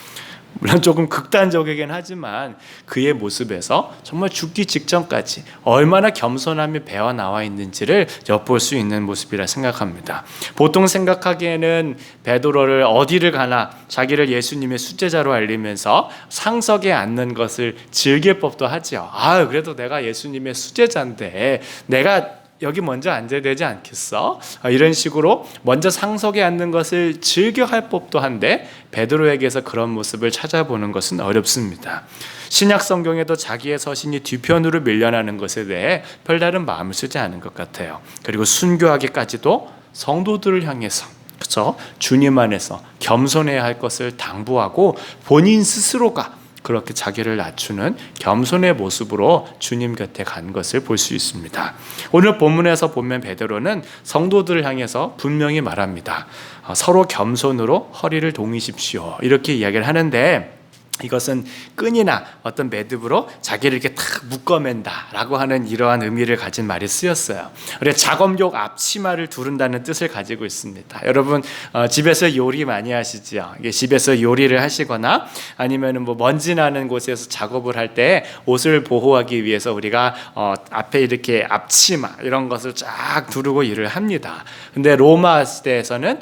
물론 조금 극단적이긴 하지만 그의 모습에서 정말 죽기 직전까지 얼마나 겸손함이 배어 나와 있는지를 엿볼 수 있는 모습이라 생각합니다. 보통 생각하기에는 베드로를 어디를 가나 자기를 예수님의 수제자로 알리면서 상석에 앉는 것을 즐길 법도 하죠. 그래도 내가 예수님의 수제자인데 내가 여기 먼저 앉아야 되지 않겠어? 이런 식으로 먼저 상석에 앉는 것을 즐겨할 법도 한데, 베드로에게서 그런 모습을 찾아보는 것은 어렵습니다. 신약 성경에도 자기의 서신이 뒤편으로 밀려나는 것에 대해 별다른 마음을 쓰지 않은 것 같아요. 그리고 순교하기까지도 성도들을 향해서, 그렇죠? 주님 안에서 겸손해야 할 것을 당부하고 본인 스스로가 그렇게 자기를 낮추는 겸손의 모습으로 주님 곁에 간 것을 볼 수 있습니다. 오늘 본문에서 보면 베드로는 성도들을 향해서 분명히 말합니다. 서로 겸손으로 허리를 동이십시오, 이렇게 이야기를 하는데, 이것은 끈이나 어떤 매듭으로 자기를 이렇게 탁 묶어맨다라고 하는 이러한 의미를 가진 말이 쓰였어요. 그래서 작업용 앞치마를 두른다는 뜻을 가지고 있습니다. 여러분, 집에서 요리 많이 하시죠? 집에서 요리를 하시거나 아니면 뭐 먼지 나는 곳에서 작업을 할 때 옷을 보호하기 위해서 우리가 앞에 이렇게 앞치마 이런 것을 쫙 두르고 일을 합니다. 근데 로마 시대에서는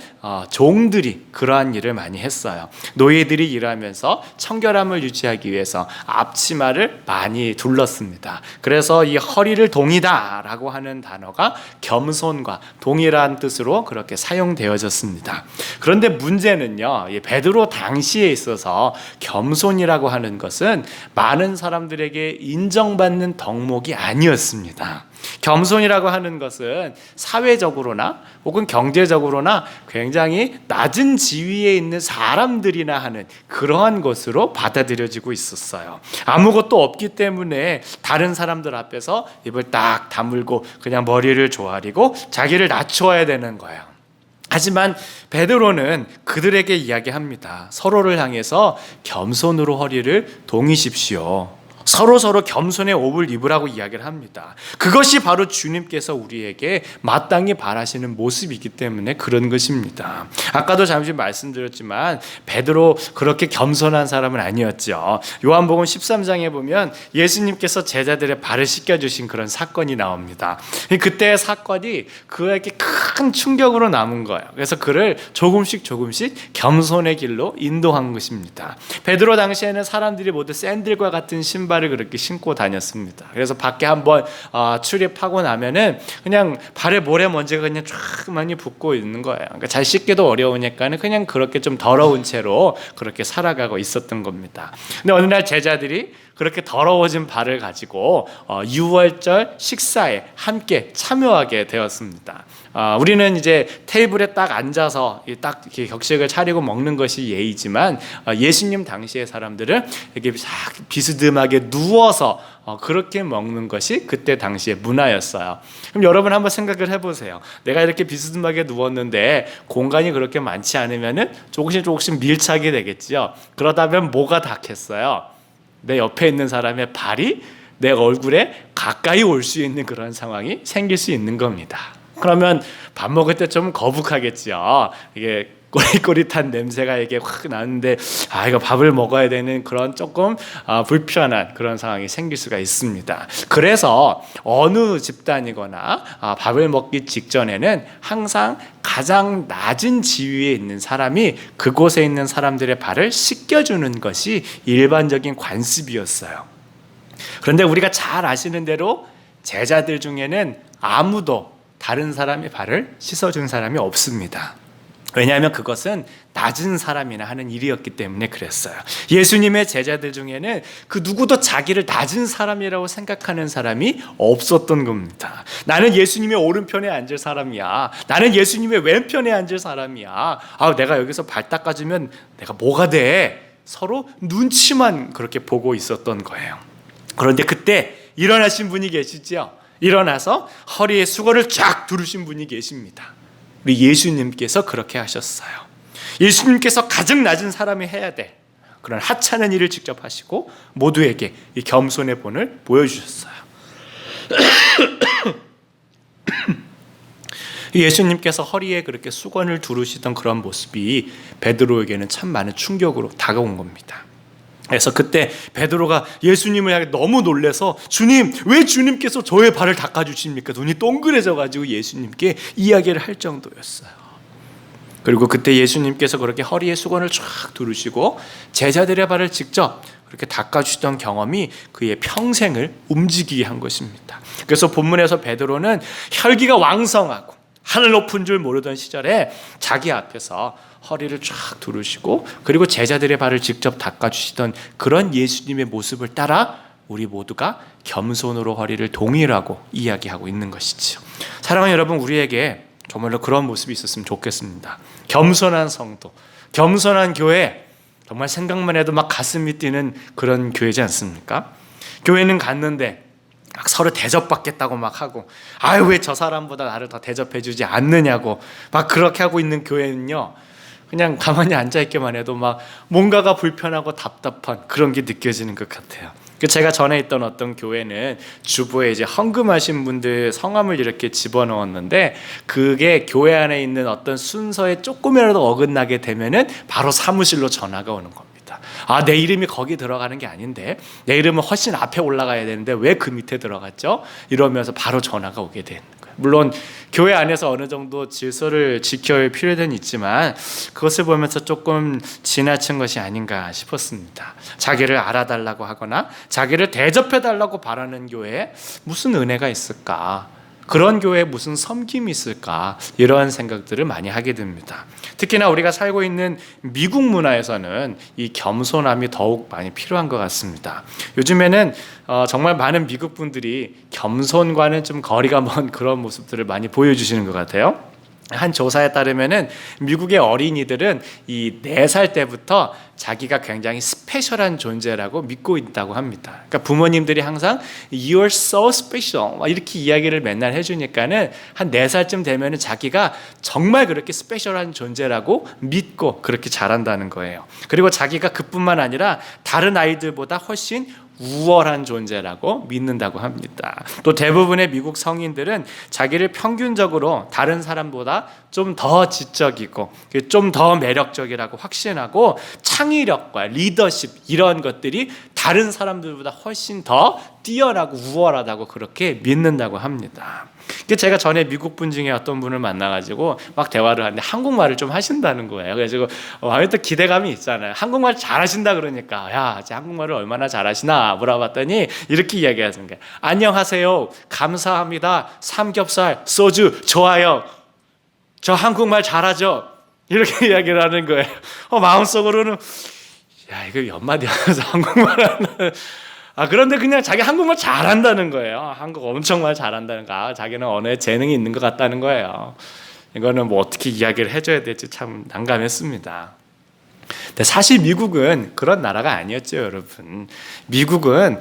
종들이 그러한 일을 많이 했어요. 노예들이 일하면서 청결함을 유지하기 위해서 앞치마를 많이 둘렀습니다. 그래서 이 허리를 동이다라고 하는 단어가 겸손과 동일한 뜻으로 그렇게 사용되어졌습니다. 그런데 문제는요, 베드로 당시에 있어서 겸손이라고 하는 것은 많은 사람들에게 인정받는 덕목이 아니었습니다. 겸손이라고 하는 것은 사회적으로나 혹은 경제적으로나 굉장히 낮은 지위에 있는 사람들이나 하는 그러한 것으로 받아들여지고 있었어요. 아무것도 없기 때문에 다른 사람들 앞에서 입을 딱 다물고 그냥 머리를 조아리고 자기를 낮춰야 되는 거예요. 하지만 베드로는 그들에게 이야기합니다. 서로를 향해서 겸손으로 허리를 동이십시오. 서로 겸손의 옷을 입으라고 이야기를 합니다. 그것이 바로 주님께서 우리에게 마땅히 바라시는 모습이기 때문에 그런 것입니다. 아까도 잠시 말씀드렸지만 베드로 그렇게 겸손한 사람은 아니었죠. 요한복음 13장에 보면 예수님께서 제자들의 발을 씻겨주신 그런 사건이 나옵니다. 그때의 사건이 그에게 큰 충격으로 남은 거예요. 그래서 그를 조금씩 겸손의 길로 인도한 것입니다. 베드로 당시에는 사람들이 모두 샌들과 같은 신발을 그렇게 신고 다녔습니다. 그래서 밖에 한번 출입하고 나면은 그냥 발에 모래먼지가 그냥 쫙 많이 붙고 있는 거예요. 그러니까 잘 씻기도 어려우니까는 그냥 그렇게 좀 더러운 채로 그렇게 살아가고 있었던 겁니다. 근데 어느 날 제자들이 그렇게 더러워진 발을 가지고 유월절 식사에 함께 참여하게 되었습니다. 우리는 이제 테이블에 딱 앉아서 딱 이렇게 격식을 차리고 먹는 것이 예의지만 예수님 당시의 사람들은 이렇게 싹 비스듬하게 누워서 그렇게 먹는 것이 그때 당시의 문화였어요. 그럼 여러분 한번 생각을 해보세요. 내가 이렇게 비스듬하게 누웠는데 공간이 그렇게 많지 않으면은 조금씩 밀착이 되겠지요. 그러다면 뭐가 닿겠어요? 내 옆에 있는 사람의 발이 내 얼굴에 가까이 올 수 있는 그런 상황이 생길 수 있는 겁니다. 그러면 밥 먹을 때 좀 거북하겠지요. 이게 꼬릿꼬릿한 냄새가 이게 확 나는데 이거 밥을 먹어야 되는 그런 조금 불편한 그런 상황이 생길 수가 있습니다. 그래서 어느 집단이거나 밥을 먹기 직전에는 항상 가장 낮은 지위에 있는 사람이 그곳에 있는 사람들의 발을 씻겨주는 것이 일반적인 관습이었어요. 그런데 우리가 잘 아시는 대로 제자들 중에는 아무도 다른 사람의 발을 씻어준 사람이 없습니다. 왜냐하면 그것은 낮은 사람이나 하는 일이었기 때문에 그랬어요. 예수님의 제자들 중에는 그 누구도 자기를 낮은 사람이라고 생각하는 사람이 없었던 겁니다. 나는 예수님의 오른편에 앉을 사람이야. 나는 예수님의 왼편에 앉을 사람이야. 내가 여기서 발 닦아주면 내가 뭐가 돼? 서로 눈치만 그렇게 보고 있었던 거예요. 그런데 그때 일어나신 분이 계시죠? 일어나서 허리에 수건을 쫙 두르신 분이 계십니다. 우리 예수님께서 그렇게 하셨어요. 예수님께서 가장 낮은 사람이 해야 될 그런 하찮은 일을 직접 하시고 모두에게 이 겸손의 본을 보여주셨어요. 예수님께서 허리에 그렇게 수건을 두르시던 그런 모습이 베드로에게는 참 많은 충격으로 다가온 겁니다. 그래서 그때 베드로가 예수님을 향해 너무 놀라서 주님, 왜 주님께서 저의 발을 닦아주십니까? 눈이 동그래져 가지고 예수님께 이야기를 할 정도였어요. 그리고 그때 예수님께서 그렇게 허리에 수건을 쫙 두르시고 제자들의 발을 직접 그렇게 닦아주시던 경험이 그의 평생을 움직이게 한 것입니다. 그래서 본문에서 베드로는 혈기가 왕성하고 하늘 높은 줄 모르던 시절에 자기 앞에서 허리를 쫙 두르시고 그리고 제자들의 발을 직접 닦아주시던 그런 예수님의 모습을 따라 우리 모두가 겸손으로 허리를 동일하고 이야기하고 있는 것이죠. 사랑하는 여러분, 우리에게 정말로 그런 모습이 있었으면 좋겠습니다. 겸손한 성도, 겸손한 교회, 정말 생각만 해도 막 가슴이 뛰는 그런 교회지 않습니까? 교회는 갔는데 막 서로 대접받겠다고 막 하고 왜 저 사람보다 나를 더 대접해주지 않느냐고 막 그렇게 하고 있는 교회는요, 그냥 가만히 앉아있기만 해도 막 뭔가가 불편하고 답답한 그런 게 느껴지는 것 같아요. 제가 전에 있던 어떤 교회는 주보에 이제 헌금하신 분들 성함을 이렇게 집어넣었는데 그게 교회 안에 있는 어떤 순서에 조금이라도 어긋나게 되면은 바로 사무실로 전화가 오는 겁니다. 내 이름이 거기 들어가는 게 아닌데, 내 이름은 훨씬 앞에 올라가야 되는데 왜 그 밑에 들어갔죠? 이러면서 바로 전화가 오게 되는 거예요. 물론 교회 안에서 어느 정도 질서를 지켜야 할 필요는 있지만 그것을 보면서 조금 지나친 것이 아닌가 싶었습니다. 자기를 알아달라고 하거나 자기를 대접해달라고 바라는 교회에 무슨 은혜가 있을까? 그런 교회에 무슨 섬김이 있을까? 이러한 생각들을 많이 하게 됩니다. 특히나 우리가 살고 있는 미국 문화에서는 이 겸손함이 더욱 많이 필요한 것 같습니다. 요즘에는 정말 많은 미국 분들이 겸손과는 좀 거리가 먼 그런 모습들을 많이 보여주시는 것 같아요. 한 조사에 따르면은 미국의 어린이들은 이 4살 때부터 자기가 굉장히 스페셜한 존재라고 믿고 있다고 합니다. 그러니까 부모님들이 항상 You're so special 이렇게 이야기를 맨날 해주니까는 한 4살쯤 되면은 자기가 정말 그렇게 스페셜한 존재라고 믿고 그렇게 자란다는 거예요. 그리고 자기가 그뿐만 아니라 다른 아이들보다 훨씬 우월한 존재라고 믿는다고 합니다. 또 대부분의 미국 성인들은 자기를 평균적으로 다른 사람보다 좀 더 지적이고 좀 더 매력적이라고 확신하고 창의력과 리더십 이런 것들이 다른 사람들보다 훨씬 더 뛰어나고 우월하다고 그렇게 믿는다고 합니다. 제가 전에 미국 분 중에 어떤 분을 만나가지고 막 대화를 하는데 한국말을 좀 하신다는 거예요. 그래서 또 기대감이 있잖아요. 한국말 잘하신다 그러니까 야, 제 한국말을 얼마나 잘하시나 물어봤더니 이렇게 이야기하는 거예요. 안녕하세요, 감사합니다, 삼겹살, 소주 좋아요, 저 한국말 잘하죠, 이렇게 이야기를 하는 거예요. 마음속으로는 야, 이거 몇 마디 하면서 한국말 하는 그런데 그냥 자기 한국말 잘한다는 거예요. 한국 엄청 말 잘한다는 거. 자기는 언어에 재능이 있는 것 같다는 거예요. 이거는 뭐 어떻게 이야기를 해줘야 될지 참 난감했습니다. 근데 사실 미국은 그런 나라가 아니었죠, 여러분. 미국은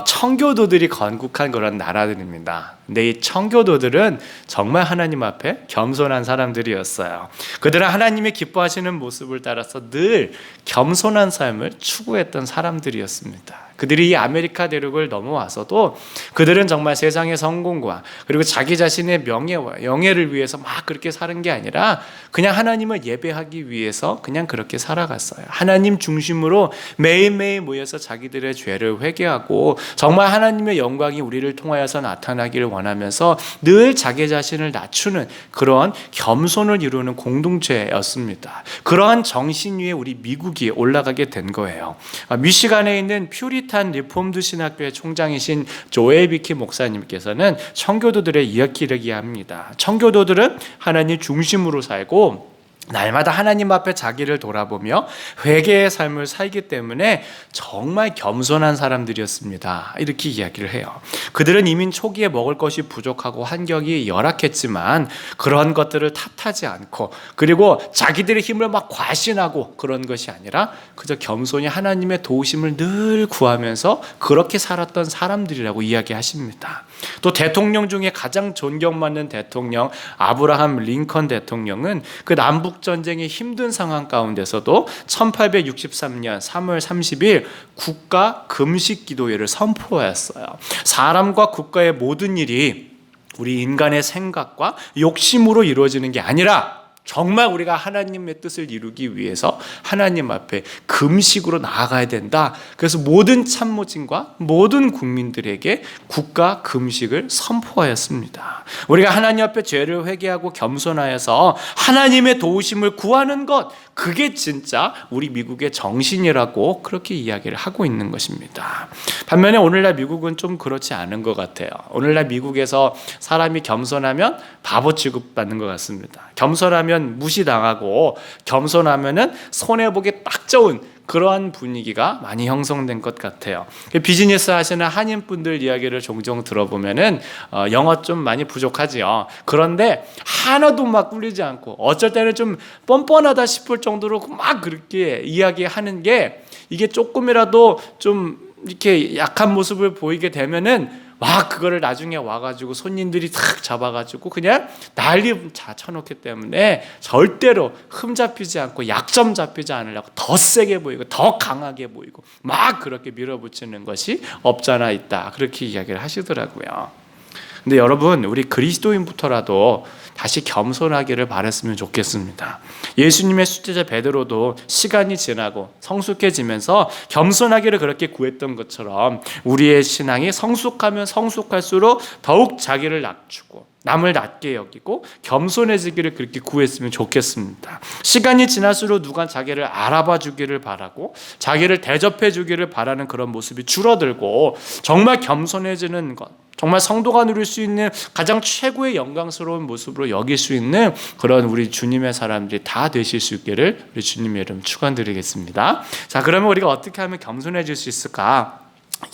청교도들이 건국한 그런 나라들입니다. 근데 이 청교도들은 정말 하나님 앞에 겸손한 사람들이었어요. 그들은 하나님의 기뻐하시는 모습을 따라서 늘 겸손한 삶을 추구했던 사람들이었습니다. 그들이 이 아메리카 대륙을 넘어와서도 그들은 정말 세상의 성공과 그리고 자기 자신의 명예와 영예를 위해서 막 그렇게 사는 게 아니라 그냥 하나님을 예배하기 위해서 그냥 그렇게 살아갔어요. 하나님 중심으로 매일매일 모여서 자기들의 죄를 회개하고 정말 하나님의 영광이 우리를 통하여서 나타나기를 원하면서 늘 자기 자신을 낮추는 그런 겸손을 이루는 공동체였습니다. 그러한 정신 위에 우리 미국이 올라가게 된 거예요. 미시간에 있는 퓨리탄 리폼드 신학교의 총장이신 조엘 비키 목사님께서는 청교도들의 이야기를 이야기합니다. 청교도들은 하나님 중심으로 살고 날마다 하나님 앞에 자기를 돌아보며 회개의 삶을 살기 때문에 정말 겸손한 사람들이었습니다. 이렇게 이야기를 해요. 그들은 이민 초기에 먹을 것이 부족하고 환경이 열악했지만 그런 것들을 탓하지 않고 그리고 자기들의 힘을 막 과신하고 그런 것이 아니라 그저 겸손히 하나님의 도우심을 늘 구하면서 그렇게 살았던 사람들이라고 이야기하십니다. 또 대통령 중에 가장 존경받는 대통령 아브라함 링컨 대통령은 그 남북 전쟁의 힘든 상황 가운데서도 1863년 3월 30일 국가 금식 기도회를 선포하였어요. 사람과 국가의 모든 일이 우리 인간의 생각과 욕심으로 이루어지는 게 아니라 정말 우리가 하나님의 뜻을 이루기 위해서 하나님 앞에 금식으로 나아가야 된다. 그래서 모든 참모진과 모든 국민들에게 국가 금식을 선포하였습니다. 우리가 하나님 앞에 죄를 회개하고 겸손하여서 하나님의 도우심을 구하는 것, 그게 진짜 우리 미국의 정신이라고 그렇게 이야기를 하고 있는 것입니다. 반면에 오늘날 미국은 좀 그렇지 않은 것 같아요. 오늘날 미국에서 사람이 겸손하면 바보 취급받는 것 같습니다. 겸손하면 무시당하고 겸손하면은 손해보기 딱 좋은 그러한 분위기가 많이 형성된 것 같아요. 비즈니스 하시는 한인분들 이야기를 종종 들어보면은 영어 좀 많이 부족하지요. 그런데 하나도 막 꿀리지 않고 어쩔 때는 좀 뻔뻔하다 싶을 정도로 막 그렇게 이야기하는 게 이게 조금이라도 좀 이렇게 약한 모습을 보이게 되면은 와 그거를 나중에 와가지고 손님들이 탁 잡아가지고 그냥 난리 다 쳐놓기 때문에 절대로 흠 잡히지 않고 약점 잡히지 않으려고 더 세게 보이고 더 강하게 보이고 막 그렇게 밀어붙이는 것이 없잖아 있다 그렇게 이야기를 하시더라고요. 근데 여러분 우리 그리스도인부터라도 다시 겸손하기를 바랐으면 좋겠습니다. 예수님의 수제자 베드로도 시간이 지나고 성숙해지면서 겸손하기를 그렇게 구했던 것처럼 우리의 신앙이 성숙하면 성숙할수록 더욱 자기를 낮추고 남을 낮게 여기고 겸손해지기를 그렇게 구했으면 좋겠습니다. 시간이 지날수록 누가 자기를 알아봐 주기를 바라고 자기를 대접해 주기를 바라는 그런 모습이 줄어들고 정말 겸손해지는 것, 정말 성도가 누릴 수 있는 가장 최고의 영광스러운 모습으로 여길 수 있는 그런 우리 주님의 사람들이 다 되실 수 있기를 우리 주님의 이름 축원드리겠습니다. 자, 그러면 우리가 어떻게 하면 겸손해질 수 있을까?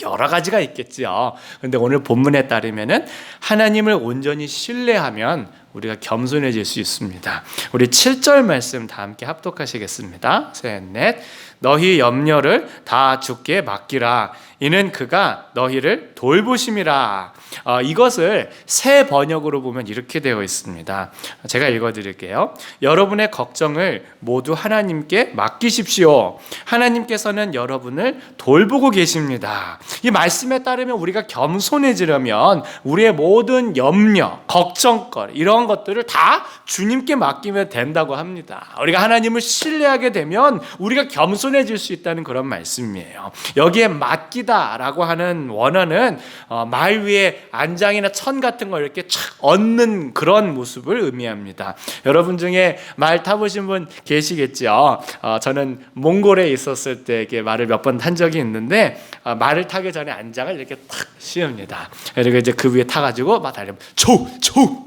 여러 가지가 있겠지요. 그런데 오늘 본문에 따르면은 하나님을 온전히 신뢰하면 우리가 겸손해질 수 있습니다. 우리 7절 말씀 다 함께 합독하시겠습니다. 셋, 넷. 너희 염려를 다 주께 맡기라. 이는 그가 너희를 돌보심이라. 이것을 새 번역으로 보면 이렇게 되어 있습니다. 제가 읽어드릴게요. 여러분의 걱정을 모두 하나님께 맡기십시오. 하나님께서는 여러분을 돌보고 계십니다. 이 말씀에 따르면 우리가 겸손해지려면 우리의 모든 염려, 걱정거리 이런 것들을 다 주님께 맡기면 된다고 합니다. 우리가 하나님을 신뢰하게 되면 우리가 겸손해질 수 있다는 그런 말씀이에요. 여기에 맡기다라고 하는 원어는 말 위에 안장이나 천 같은 걸 이렇게 착 얹는 그런 모습을 의미합니다. 여러분 중에 말 타보신 분 계시겠죠? 저는 몽골에 있었을 때 이렇게 말을 몇 번 탄 적이 있는데 말을 타기 전에 안장을 이렇게 탁 씌웁니다. 그리고 이제 그 위에 타가지고 막 달리면 초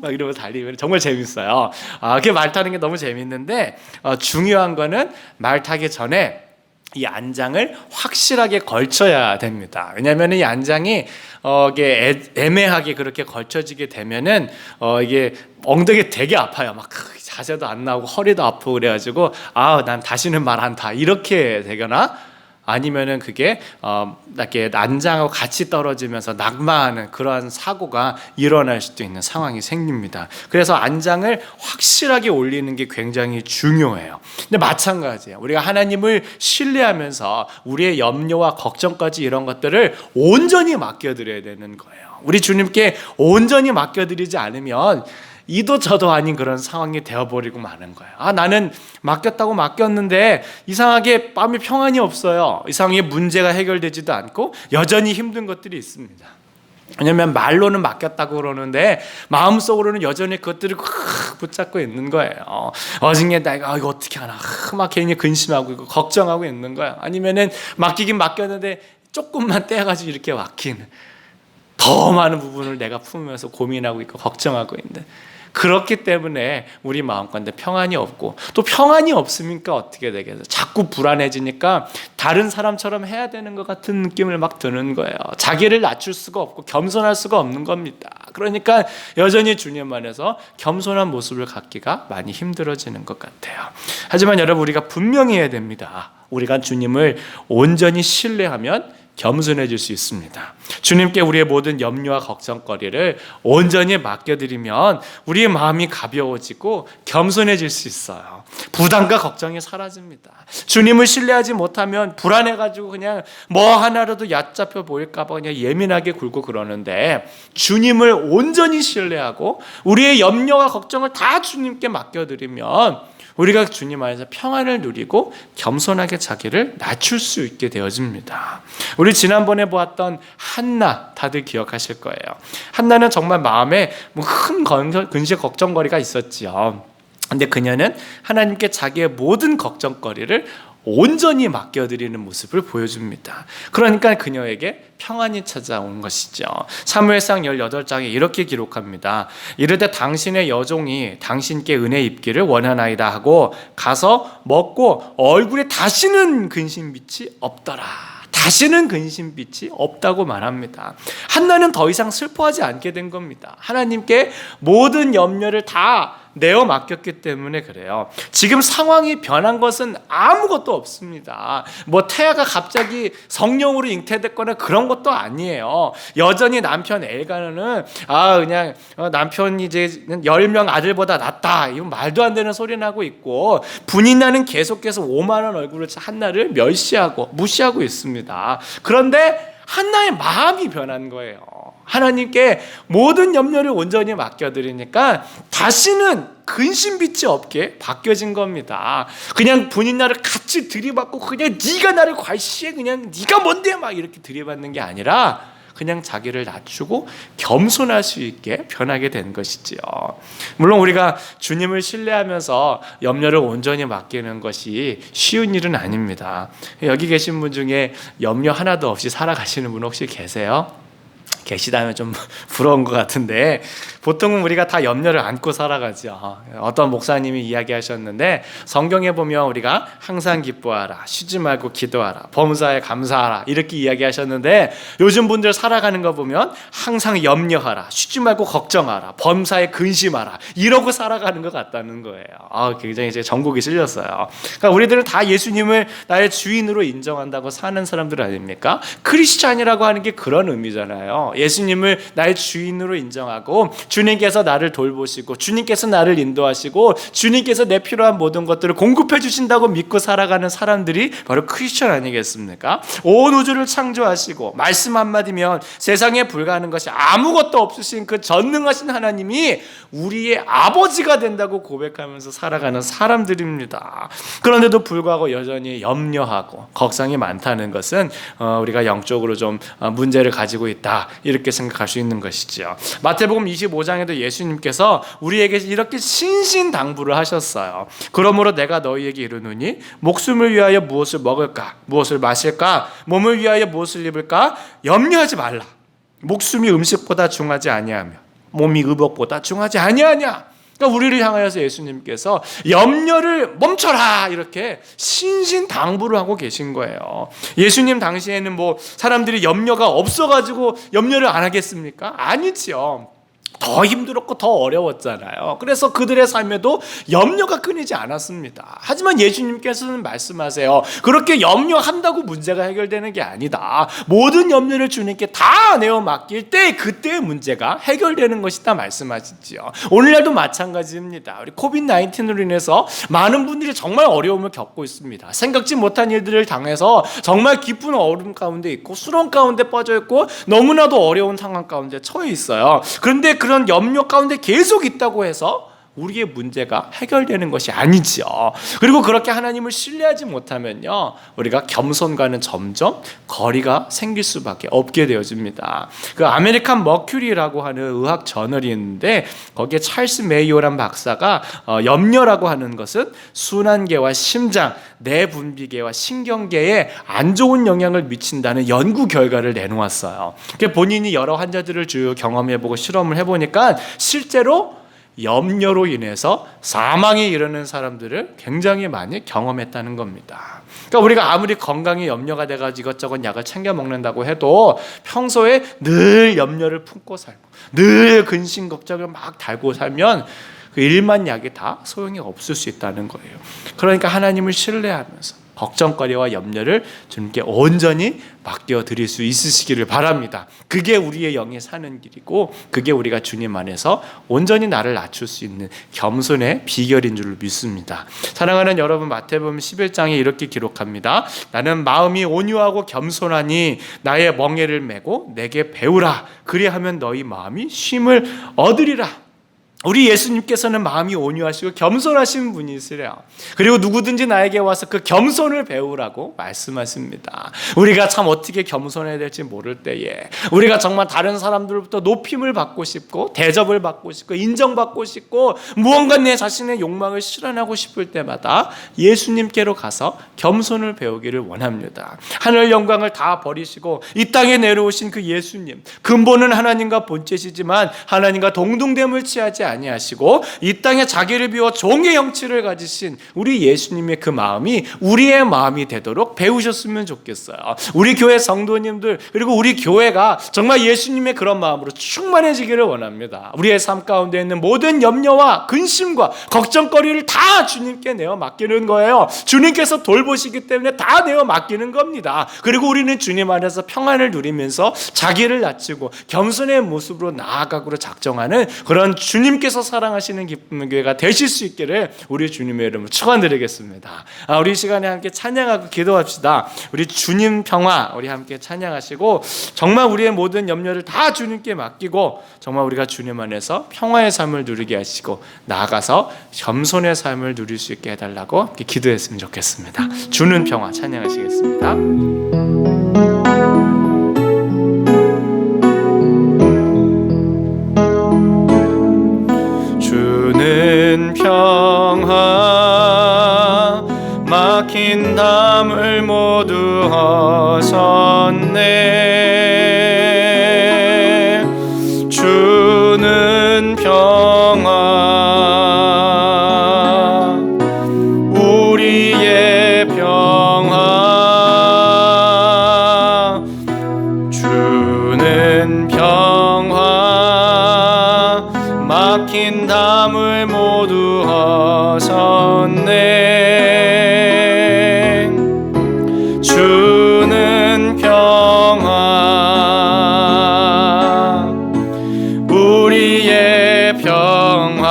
막 이러면서 달리면 정말 재밌어요. 그게 말 타는 게 너무 재밌는데 중요한 거는 말 타기 전에 이 안장을 확실하게 걸쳐야 됩니다. 왜냐하면 이 안장이 이게 애매하게 그렇게 걸쳐지게 되면은 이게 엉덩이 되게 아파요. 막 자세도 안 나오고 허리도 아프고 그래가지고 난 다시는 말 안 다 이렇게 되거나, 아니면은 그게 이렇게 안장하고 같이 떨어지면서 낙마하는 그러한 사고가 일어날 수도 있는 상황이 생깁니다. 그래서 안장을 확실하게 올리는 게 굉장히 중요해요. 근데 마찬가지예요. 우리가 하나님을 신뢰하면서 우리의 염려와 걱정까지 이런 것들을 온전히 맡겨드려야 되는 거예요. 우리 주님께 온전히 맡겨드리지 않으면 이도 저도 아닌 그런 상황이 되어버리고 마는 거예요. 나는 맡겼다고 맡겼는데 이상하게 마음에 평안이 없어요. 이상하게 문제가 해결되지도 않고 여전히 힘든 것들이 있습니다. 왜냐하면 말로는 맡겼다고 그러는데 마음속으로는 여전히 그것들을 붙잡고 있는 거예요. 어중에 내가 이거 어떻게 하나 막 괜히 근심하고 있고 걱정하고 있는 거예요. 아니면은 맡기긴 맡겼는데 조금만 떼어가지고 이렇게 맡기는, 더 많은 부분을 내가 품으면서 고민하고 있고 걱정하고 있는데, 그렇기 때문에 우리 마음 가운데 평안이 없고, 또 평안이 없으니까 어떻게 되겠어요? 자꾸 불안해지니까 다른 사람처럼 해야 되는 것 같은 느낌을 막 드는 거예요. 자기를 낮출 수가 없고 겸손할 수가 없는 겁니다. 그러니까 여전히 주님 안에서 겸손한 모습을 갖기가 많이 힘들어지는 것 같아요. 하지만 여러분, 우리가 분명히 해야 됩니다. 우리가 주님을 온전히 신뢰하면 겸손해질 수 있습니다. 주님께 우리의 모든 염려와 걱정거리를 온전히 맡겨드리면 우리의 마음이 가벼워지고 겸손해질 수 있어요. 부담과 걱정이 사라집니다. 주님을 신뢰하지 못하면 불안해가지고 그냥 뭐 하나라도 얕잡혀 보일까 봐 그냥 예민하게 굴고 그러는데, 주님을 온전히 신뢰하고 우리의 염려와 걱정을 다 주님께 맡겨드리면 우리가 주님 안에서 평안을 누리고 겸손하게 자기를 낮출 수 있게 되어집니다. 우리 지난번에 보았던 한나, 다들 기억하실 거예요. 한나는 정말 마음에 큰 근심 걱정거리가 있었지요. 근데 그녀는 하나님께 자기의 모든 걱정거리를 온전히 맡겨드리는 모습을 보여줍니다. 그러니까 그녀에게 평안이 찾아온 것이죠. 사무엘상 18장에 이렇게 기록합니다. 이르되 당신의 여종이 당신께 은혜 입기를 원하나이다 하고 가서 먹고 얼굴에 다시는 근심빛이 없더라. 다시는 근심빛이 없다고 말합니다. 한나는 더 이상 슬퍼하지 않게 된 겁니다. 하나님께 모든 염려를 다 내어 맡겼기 때문에 그래요. 지금 상황이 변한 것은 아무것도 없습니다. 뭐 태아가 갑자기 성령으로 잉태됐거나 그런 것도 아니에요. 여전히 남편 엘가는 그냥 남편이 이제 10명 아들보다 낫다, 이건 말도 안 되는 소리는 하고 있고, 분인나는 계속해서 오만한 얼굴을 한나를 멸시하고 무시하고 있습니다. 그런데 한나의 마음이 변한 거예요. 하나님께 모든 염려를 온전히 맡겨드리니까 다시는 근심빛이 없게 바뀌어진 겁니다. 그냥 분인나를 같이 들이받고 그냥 네가 나를 괄시해, 그냥 네가 뭔데 막 이렇게 들이받는 게 아니라 그냥 자기를 낮추고 겸손할 수 있게 변하게 된 것이지요. 물론 우리가 주님을 신뢰하면서 염려를 온전히 맡기는 것이 쉬운 일은 아닙니다. 여기 계신 분 중에 염려 하나도 없이 살아가시는 분 혹시 계세요? 계시다면 좀 부러운 것 같은데, 보통은 우리가 다 염려를 안고 살아가죠. 어떤 목사님이 이야기하셨는데, 성경에 보면 우리가 항상 기뻐하라, 쉬지 말고 기도하라, 범사에 감사하라 이렇게 이야기하셨는데, 요즘 분들 살아가는 거 보면 항상 염려하라, 쉬지 말고 걱정하라, 범사에 근심하라 이러고 살아가는 것 같다는 거예요. 굉장히 이제 전곡이 쓸렸어요. 그러니까 우리들은 다 예수님을 나의 주인으로 인정한다고 사는 사람들 아닙니까? 크리스찬이라고 하는 게 그런 의미잖아요. 예수님을 나의 주인으로 인정하고 주님께서 나를 돌보시고 주님께서 나를 인도하시고 주님께서 내 필요한 모든 것들을 공급해 주신다고 믿고 살아가는 사람들이 바로 크리스천 아니겠습니까? 온 우주를 창조하시고 말씀 한마디면 세상에 불가능한 것이 아무것도 없으신 그 전능하신 하나님이 우리의 아버지가 된다고 고백하면서 살아가는 사람들입니다. 그런데도 불구하고 여전히 염려하고 걱정이 많다는 것은 우리가 영적으로 좀 문제를 가지고 있다, 이렇게 생각할 수 있는 것이죠. 마태복음 25장에도 예수님께서 우리에게 이렇게 신신당부를 하셨어요. 그러므로 내가 너희에게 이르노니 목숨을 위하여 무엇을 먹을까, 무엇을 마실까, 몸을 위하여 무엇을 입을까 염려하지 말라. 목숨이 음식보다 중하지 아니하며 몸이 의복보다 중하지 아니하냐. 그러니까 우리를 향하여서 예수님께서 염려를 멈춰라 이렇게 신신당부를 하고 계신 거예요. 예수님 당시에는 뭐 사람들이 염려가 없어가지고 염려를 안 하겠습니까? 아니지요. 더 힘들었고 더 어려웠잖아요. 그래서 그들의 삶에도 염려가 끊이지 않았습니다. 하지만 예수님께서는 말씀하세요. 그렇게 염려한다고 문제가 해결되는 게 아니다. 모든 염려를 주님께 다 내어 맡길 때 그때의 문제가 해결되는 것이다 말씀하시지요. 오늘날도 마찬가지입니다. 우리 코비드-19으로 인해서 많은 분들이 정말 어려움을 겪고 있습니다. 생각지 못한 일들을 당해서 정말 깊은 어려움 가운데 있고 수렁 가운데 빠져 있고 너무나도 어려운 상황 가운데 처해 있어요. 그런데 그런 염려 가운데 계속 있다고 해서 우리의 문제가 해결되는 것이 아니지요. 그리고 그렇게 하나님을 신뢰하지 못하면요, 우리가 겸손과는 점점 거리가 생길 수밖에 없게 되어집니다. 그 아메리칸 머큐리라고 하는 의학 저널이 있는데 거기에 찰스 메이오란 박사가 염려라고 하는 것은 순환계와 심장, 내분비계와 신경계에 안 좋은 영향을 미친다는 연구 결과를 내놓았어요. 본인이 여러 환자들을 쭉 경험해보고 실험을 해보니까 실제로 염려로 인해서 사망에 이르는 사람들을 굉장히 많이 경험했다는 겁니다. 그러니까 우리가 아무리 건강에 염려가 돼가지고 이것저것 약을 챙겨 먹는다고 해도 평소에 늘 염려를 품고 살고 늘 근심 걱정을 막 달고 살면 그 일만 약이 다 소용이 없을 수 있다는 거예요. 그러니까 하나님을 신뢰하면서 걱정거리와 염려를 주님께 온전히 맡겨드릴 수 있으시기를 바랍니다. 그게 우리의 영이 사는 길이고 그게 우리가 주님 안에서 온전히 나를 낮출 수 있는 겸손의 비결인 줄 믿습니다. 사랑하는 여러분, 마태복음 11장에 이렇게 기록합니다. 나는 마음이 온유하고 겸손하니 나의 멍에를 메고 내게 배우라. 그리하면 너희 마음이 쉼을 얻으리라. 우리 예수님께서는 마음이 온유하시고 겸손하신 분이시래요. 그리고 누구든지 나에게 와서 그 겸손을 배우라고 말씀하십니다. 우리가 참 어떻게 겸손해야 될지 모를 때에 우리가 정말 다른 사람들로부터 높임을 받고 싶고 대접을 받고 싶고 인정받고 싶고 무언가 내 자신의 욕망을 실현하고 싶을 때마다 예수님께로 가서 겸손을 배우기를 원합니다. 하늘 영광을 다 버리시고 이 땅에 내려오신 그 예수님, 근본은 하나님과 본체시지만 하나님과 동등됨을 취하지 아니하시고 이 땅에 자기를 비워 종의 형체를 가지신 우리 예수님의 그 마음이 우리의 마음이 되도록 배우셨으면 좋겠어요. 우리 교회 성도님들 그리고 우리 교회가 정말 예수님의 그런 마음으로 충만해지기를 원합니다. 우리의 삶 가운데 있는 모든 염려와 근심과 걱정거리를 다 주님께 내어 맡기는 거예요. 주님께서 돌보시기 때문에 다 내어 맡기는 겁니다. 그리고 우리는 주님 안에서 평안을 누리면서 자기를 낮추고 겸손의 모습으로 나아가기로 작정하는 그런 주님께서 사랑하시는 기쁨의 교회가 되실 수 있기를 우리 주님의 이름으로 축원드리겠습니다. 우리 시간에 함께 찬양하고 기도합시다. 우리 주님 평화 우리 함께 찬양하시고 정말 우리의 모든 염려를 다 주님께 맡기고 정말 우리가 주님 안에서 평화의 삶을 누리게 하시고 나아가서 겸손의 삶을 누릴 수 있게 해달라고 함께 기도했으면 좋겠습니다. 주는 평화 찬양하시겠습니다. 주는 평화 막힌 담을 모두 허셨네. 주는 평화 우리의 평화 주는 평화 막힌 담을 모두 허셨네. 주는 평화 우리의 평화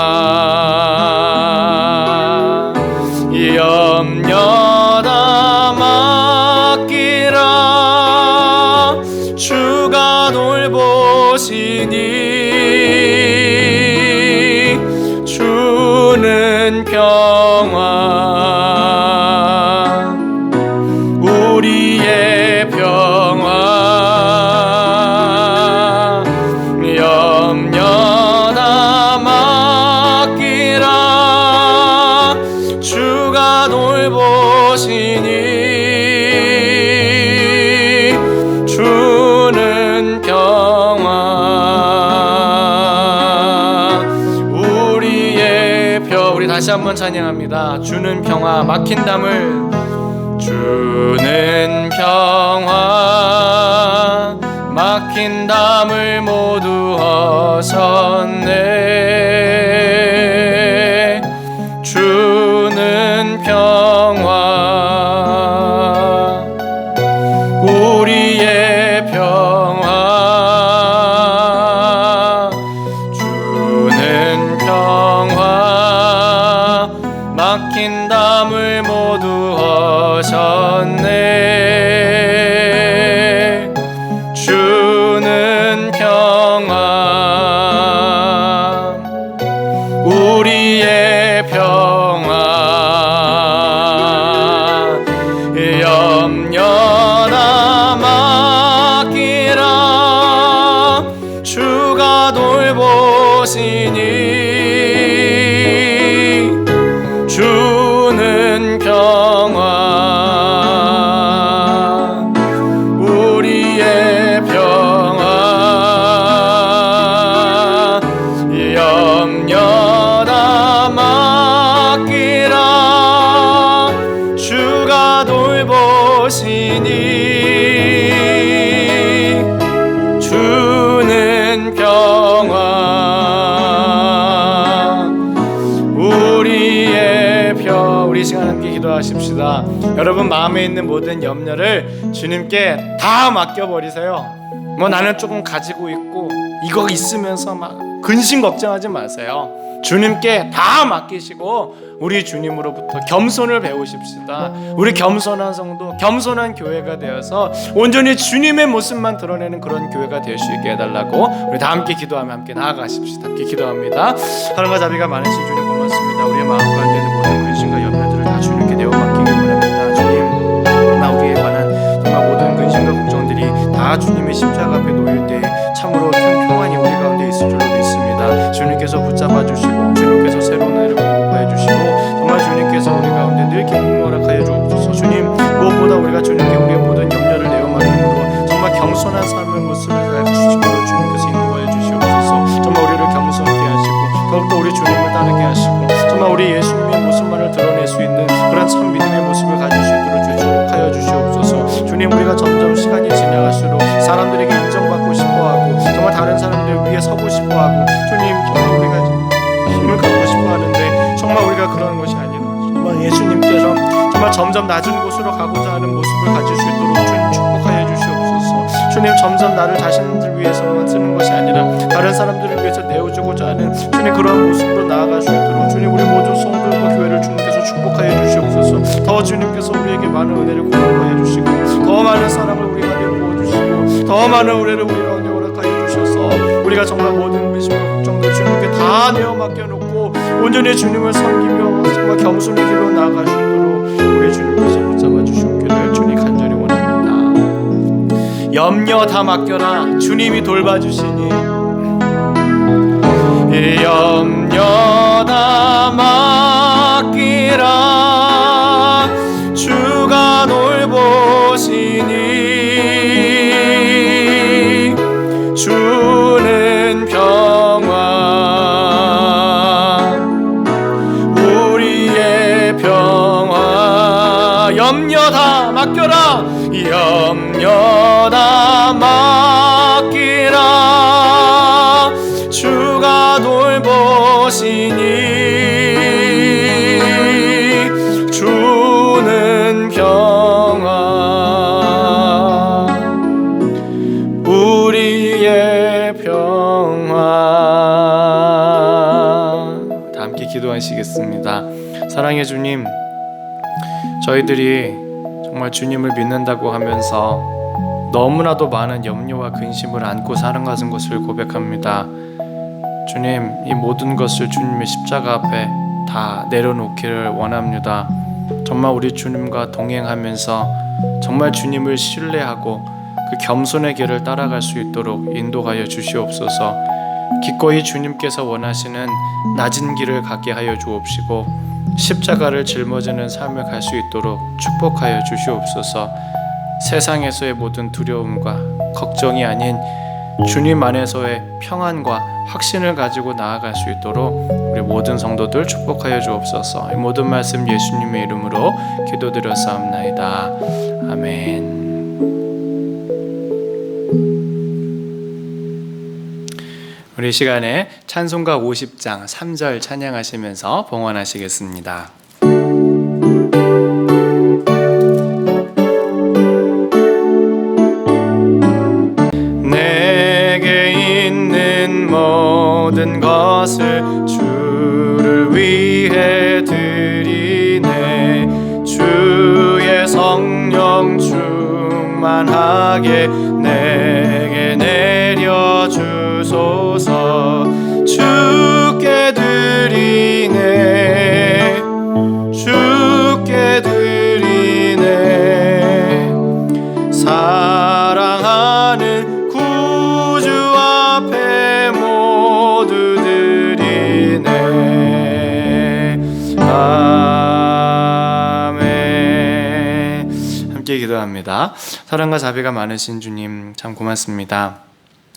염려 다 맡기라. 주가 돌보시니 주는 평화 우리의 평화 염려 다 맡기라. 주가 돌보시니 주는 평화 다시 한번 찬양합니다. 주는 평화 막힌 담을 주는 평화 막힌 담을 모두 허셨네. 주는 평화 우리의 평화 주는 평화 막힌 담을 모두 허셨네. 주는 평화 우리의 평화 염려나 맡기라. 주가 돌보시니 주는 평화 우리의 평화 염려나 맡기라. 주가 돌보시니 주는 평화 우리의 평화. 우리 시간 함께 기도하십시다. 여러분 마음에 있는 모든 염려를 주님께 다 맡겨버리세요. 뭐 나는 조금 가지고 있고 이거 있으면서 막 근심 걱정하지 마세요. 주님께 다 맡기시고 우리 주님으로부터 겸손을 배우십시다. 우리 겸손한 성도, 겸손한 교회가 되어서 온전히 주님의 모습만 드러내는 그런 교회가 될 수 있게 해달라고 우리 다 함께 기도하며 함께 나아가십시다. 함께 기도합니다. 사랑과 자비가 많으신 주님 고맙습니다. 우리의 마음 가운데 있는 모든 근심과 염려들을 다 주님께 내어 맡기기 원합니다. 주님, 정말 우리에 관한 정말 모든 근심과 걱정들이 다 주님의 십자가 앞에 놓일 때 참으로 큰 평안이 우리 가운데 있을 줄로 믿습니다. 주님께서 붙잡아 주시고 주님께서 새로운 은혜를 공급하여 주시고 정말 주님께서 우리 가운데 늘 기쁨을 허락하여 주옵소서. 주님, 무엇보다 우리가 주님께 우리의 모든 염려를 내어 맡김으로 정말 겸손한 삶의 모습을 주시므로 주님께서 인도하여 주시옵소서. 정말 우리를 겸손케 하시고 더욱더 우리 주님을 따르게 하시고 정말 우리 예수님의 모습만을 드러낼 수 있는 그런 참 믿음의 모습을 가질 수 있도록 축복하여 주시옵소서. 주님, 우리가 점점 시간이 지나갈수록 사람들에게 인정받고 싶어하고 정말 다른 사람들 위에 서고 싶어하고 주님, 정말 우리가 힘을 갖고 싶어하는데 정말 우리가 그런 것이 아니라 정말 예수님께서 정말 점점 낮은 곳으로 가고자 하는 모습을 가질 수 있도록 주님 축복하여 주시옵소서. 주님, 점점 나를 자신들 위해서만 쓰는 것이 아니라 다른 사람들을 위해서 내어주고자 하는 주님 그러한 모습으로 나아갈 수 있도록 주님 우리 모든 성도들과 교회를 주님께서 축복하여 주시옵소서. 더 주님께서 우리에게 많은 은혜를 공급하여 주시고 더 많은 사랑을 우리 가운데 부어주시고 더 많은 은혜를 우리 가운데 허락하여 주셔서 우리가 정말 모든 미심과 걱정들 주님께 다 내어 맡겨놓고 온전히 주님을 섬기며 정말 겸손의 길로 나아갈 수 있도록 우리 주님께서 붙잡아 주시옵기를 주님 간절히 원합니다. 염려 다 맡겨라. 주님이 돌봐주시니 염려 다 맡기라. 주가 돌보시니 주는 평화 우리의 평화 염려 다 맡겨라. 염려 다 맡기라. 주가 돌보시니 주는 평화 우리의 평화. 다 함께 기도하시겠습니다. 사랑의 주님, 저희들이 정말 주님을 믿는다고 하면서 너무나도 많은 염려와 근심을 안고 살아가는 것을 고백합니다. 주님, 이 모든 것을 주님의 십자가 앞에 다 내려놓기를 원합니다. 정말 우리 주님과 동행하면서 정말 주님을 신뢰하고 그 겸손의 길을 따라갈 수 있도록 인도하여 주시옵소서. 기꺼이 주님께서 원하시는 낮은 길을 가게 하여 주옵시고 십자가를 짊어지는 삶을 갈 수 있도록 축복하여 주시옵소서. 세상에서의 모든 두려움과 걱정이 아닌 주님 안에서의 평안과 확신을 가지고 나아갈 수 있도록 우리 모든 성도들 축복하여 주옵소서. 이 모든 말씀 예수님의 이름으로 기도드렸사옵나이다. 아멘. 우리 시간에 찬송가 50장 3절 찬양하시면서 봉헌하시겠습니다. 내게 있는 모든 것을 주를 위해 드리네. 주의 성령 충만하게 내게 내려주소서. 주께 드리네, 주께 드리네. 사랑하는 구주 앞에 모두 드리네. 아멘. 함께 기도합니다. 사랑과 자비가 많으신 주님, 참 고맙습니다.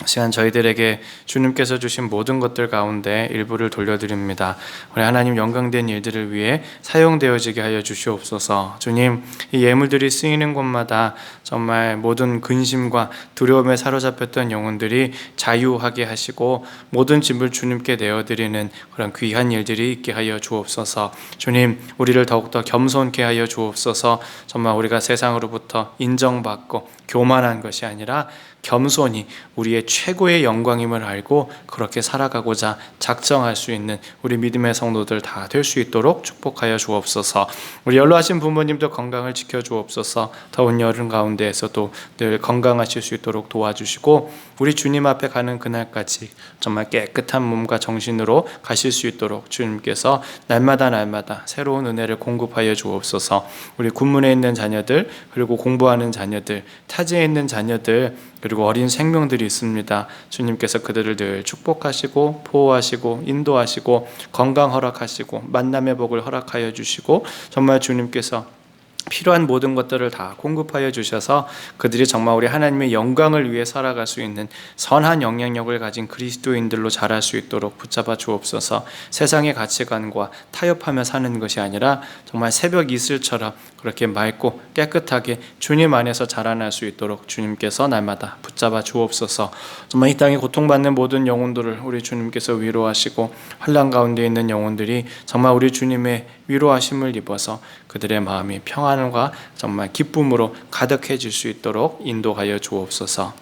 시간 저희들에게 주님께서 주신 모든 것들 가운데 일부를 돌려드립니다. 우리 하나님 영광된 일들을 위해 사용되어지게 하여 주시옵소서. 주님, 이 예물들이 쓰이는 곳마다 정말 모든 근심과 두려움에 사로잡혔던 영혼들이 자유하게 하시고 모든 짐을 주님께 내어드리는 그런 귀한 일들이 있게 하여 주옵소서. 주님, 우리를 더욱더 겸손케 하여 주옵소서. 정말 우리가 세상으로부터 인정받고 교만한 것이 아니라 겸손히 우리의 최고의 영광임을 알고 그렇게 살아가고자 작정할 수 있는 우리 믿음의 성도들 다 될 수 있도록 축복하여 주옵소서. 우리 연로하신 부모님도 건강을 지켜 주옵소서. 더운 여름 가운데에서도 늘 건강하실 수 있도록 도와주시고 우리 주님 앞에 가는 그날까지 정말 깨끗한 몸과 정신으로 가실 수 있도록 주님께서 날마다 새로운 은혜를 공급하여 주옵소서. 우리 군문에 있는 자녀들, 그리고 공부하는 자녀들, 타지에 있는 자녀들, 그리고 어린 생명들이 있습니다. 주님께서 그들을 늘 축복하시고 보호하시고 인도하시고 건강 허락하시고 만남의 복을 허락하여 주시고 정말 주님께서 필요한 모든 것들을 다 공급하여 주셔서 그들이 정말 우리 하나님의 영광을 위해 살아갈 수 있는 선한 영향력을 가진 그리스도인들로 자랄 수 있도록 붙잡아 주옵소서. 세상의 가치관과 타협하며 사는 것이 아니라 정말 새벽 이슬처럼 그렇게 맑고 깨끗하게 주님 안에서 자라날 수 있도록 주님께서 날마다 붙잡아 주옵소서. 정말 이 땅에 고통받는 모든 영혼들을 우리 주님께서 위로하시고 환난 가운데 있는 영혼들이 정말 우리 주님의 위로하심을 입어서 그들의 마음이 평안과 정말 기쁨으로 가득해질 수 있도록 인도하여 주옵소서.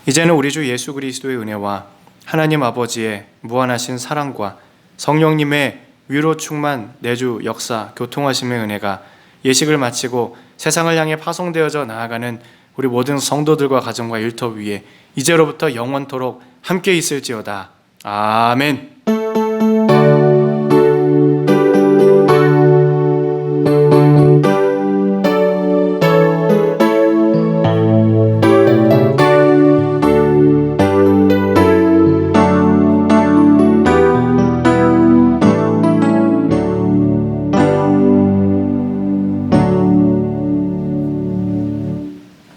이제는 우리 주 예수 그리스도의 은혜와 하나님 아버지의 무한하신 사랑과 성령님의 위로 충만 내주 역사 교통하심의 은혜가 예식을 마치고 세상을 향해 파송되어져 나아가는 우리 모든 성도들과 가정과 일터 위에 이제로부터 영원토록 함께 있을지어다. 아멘.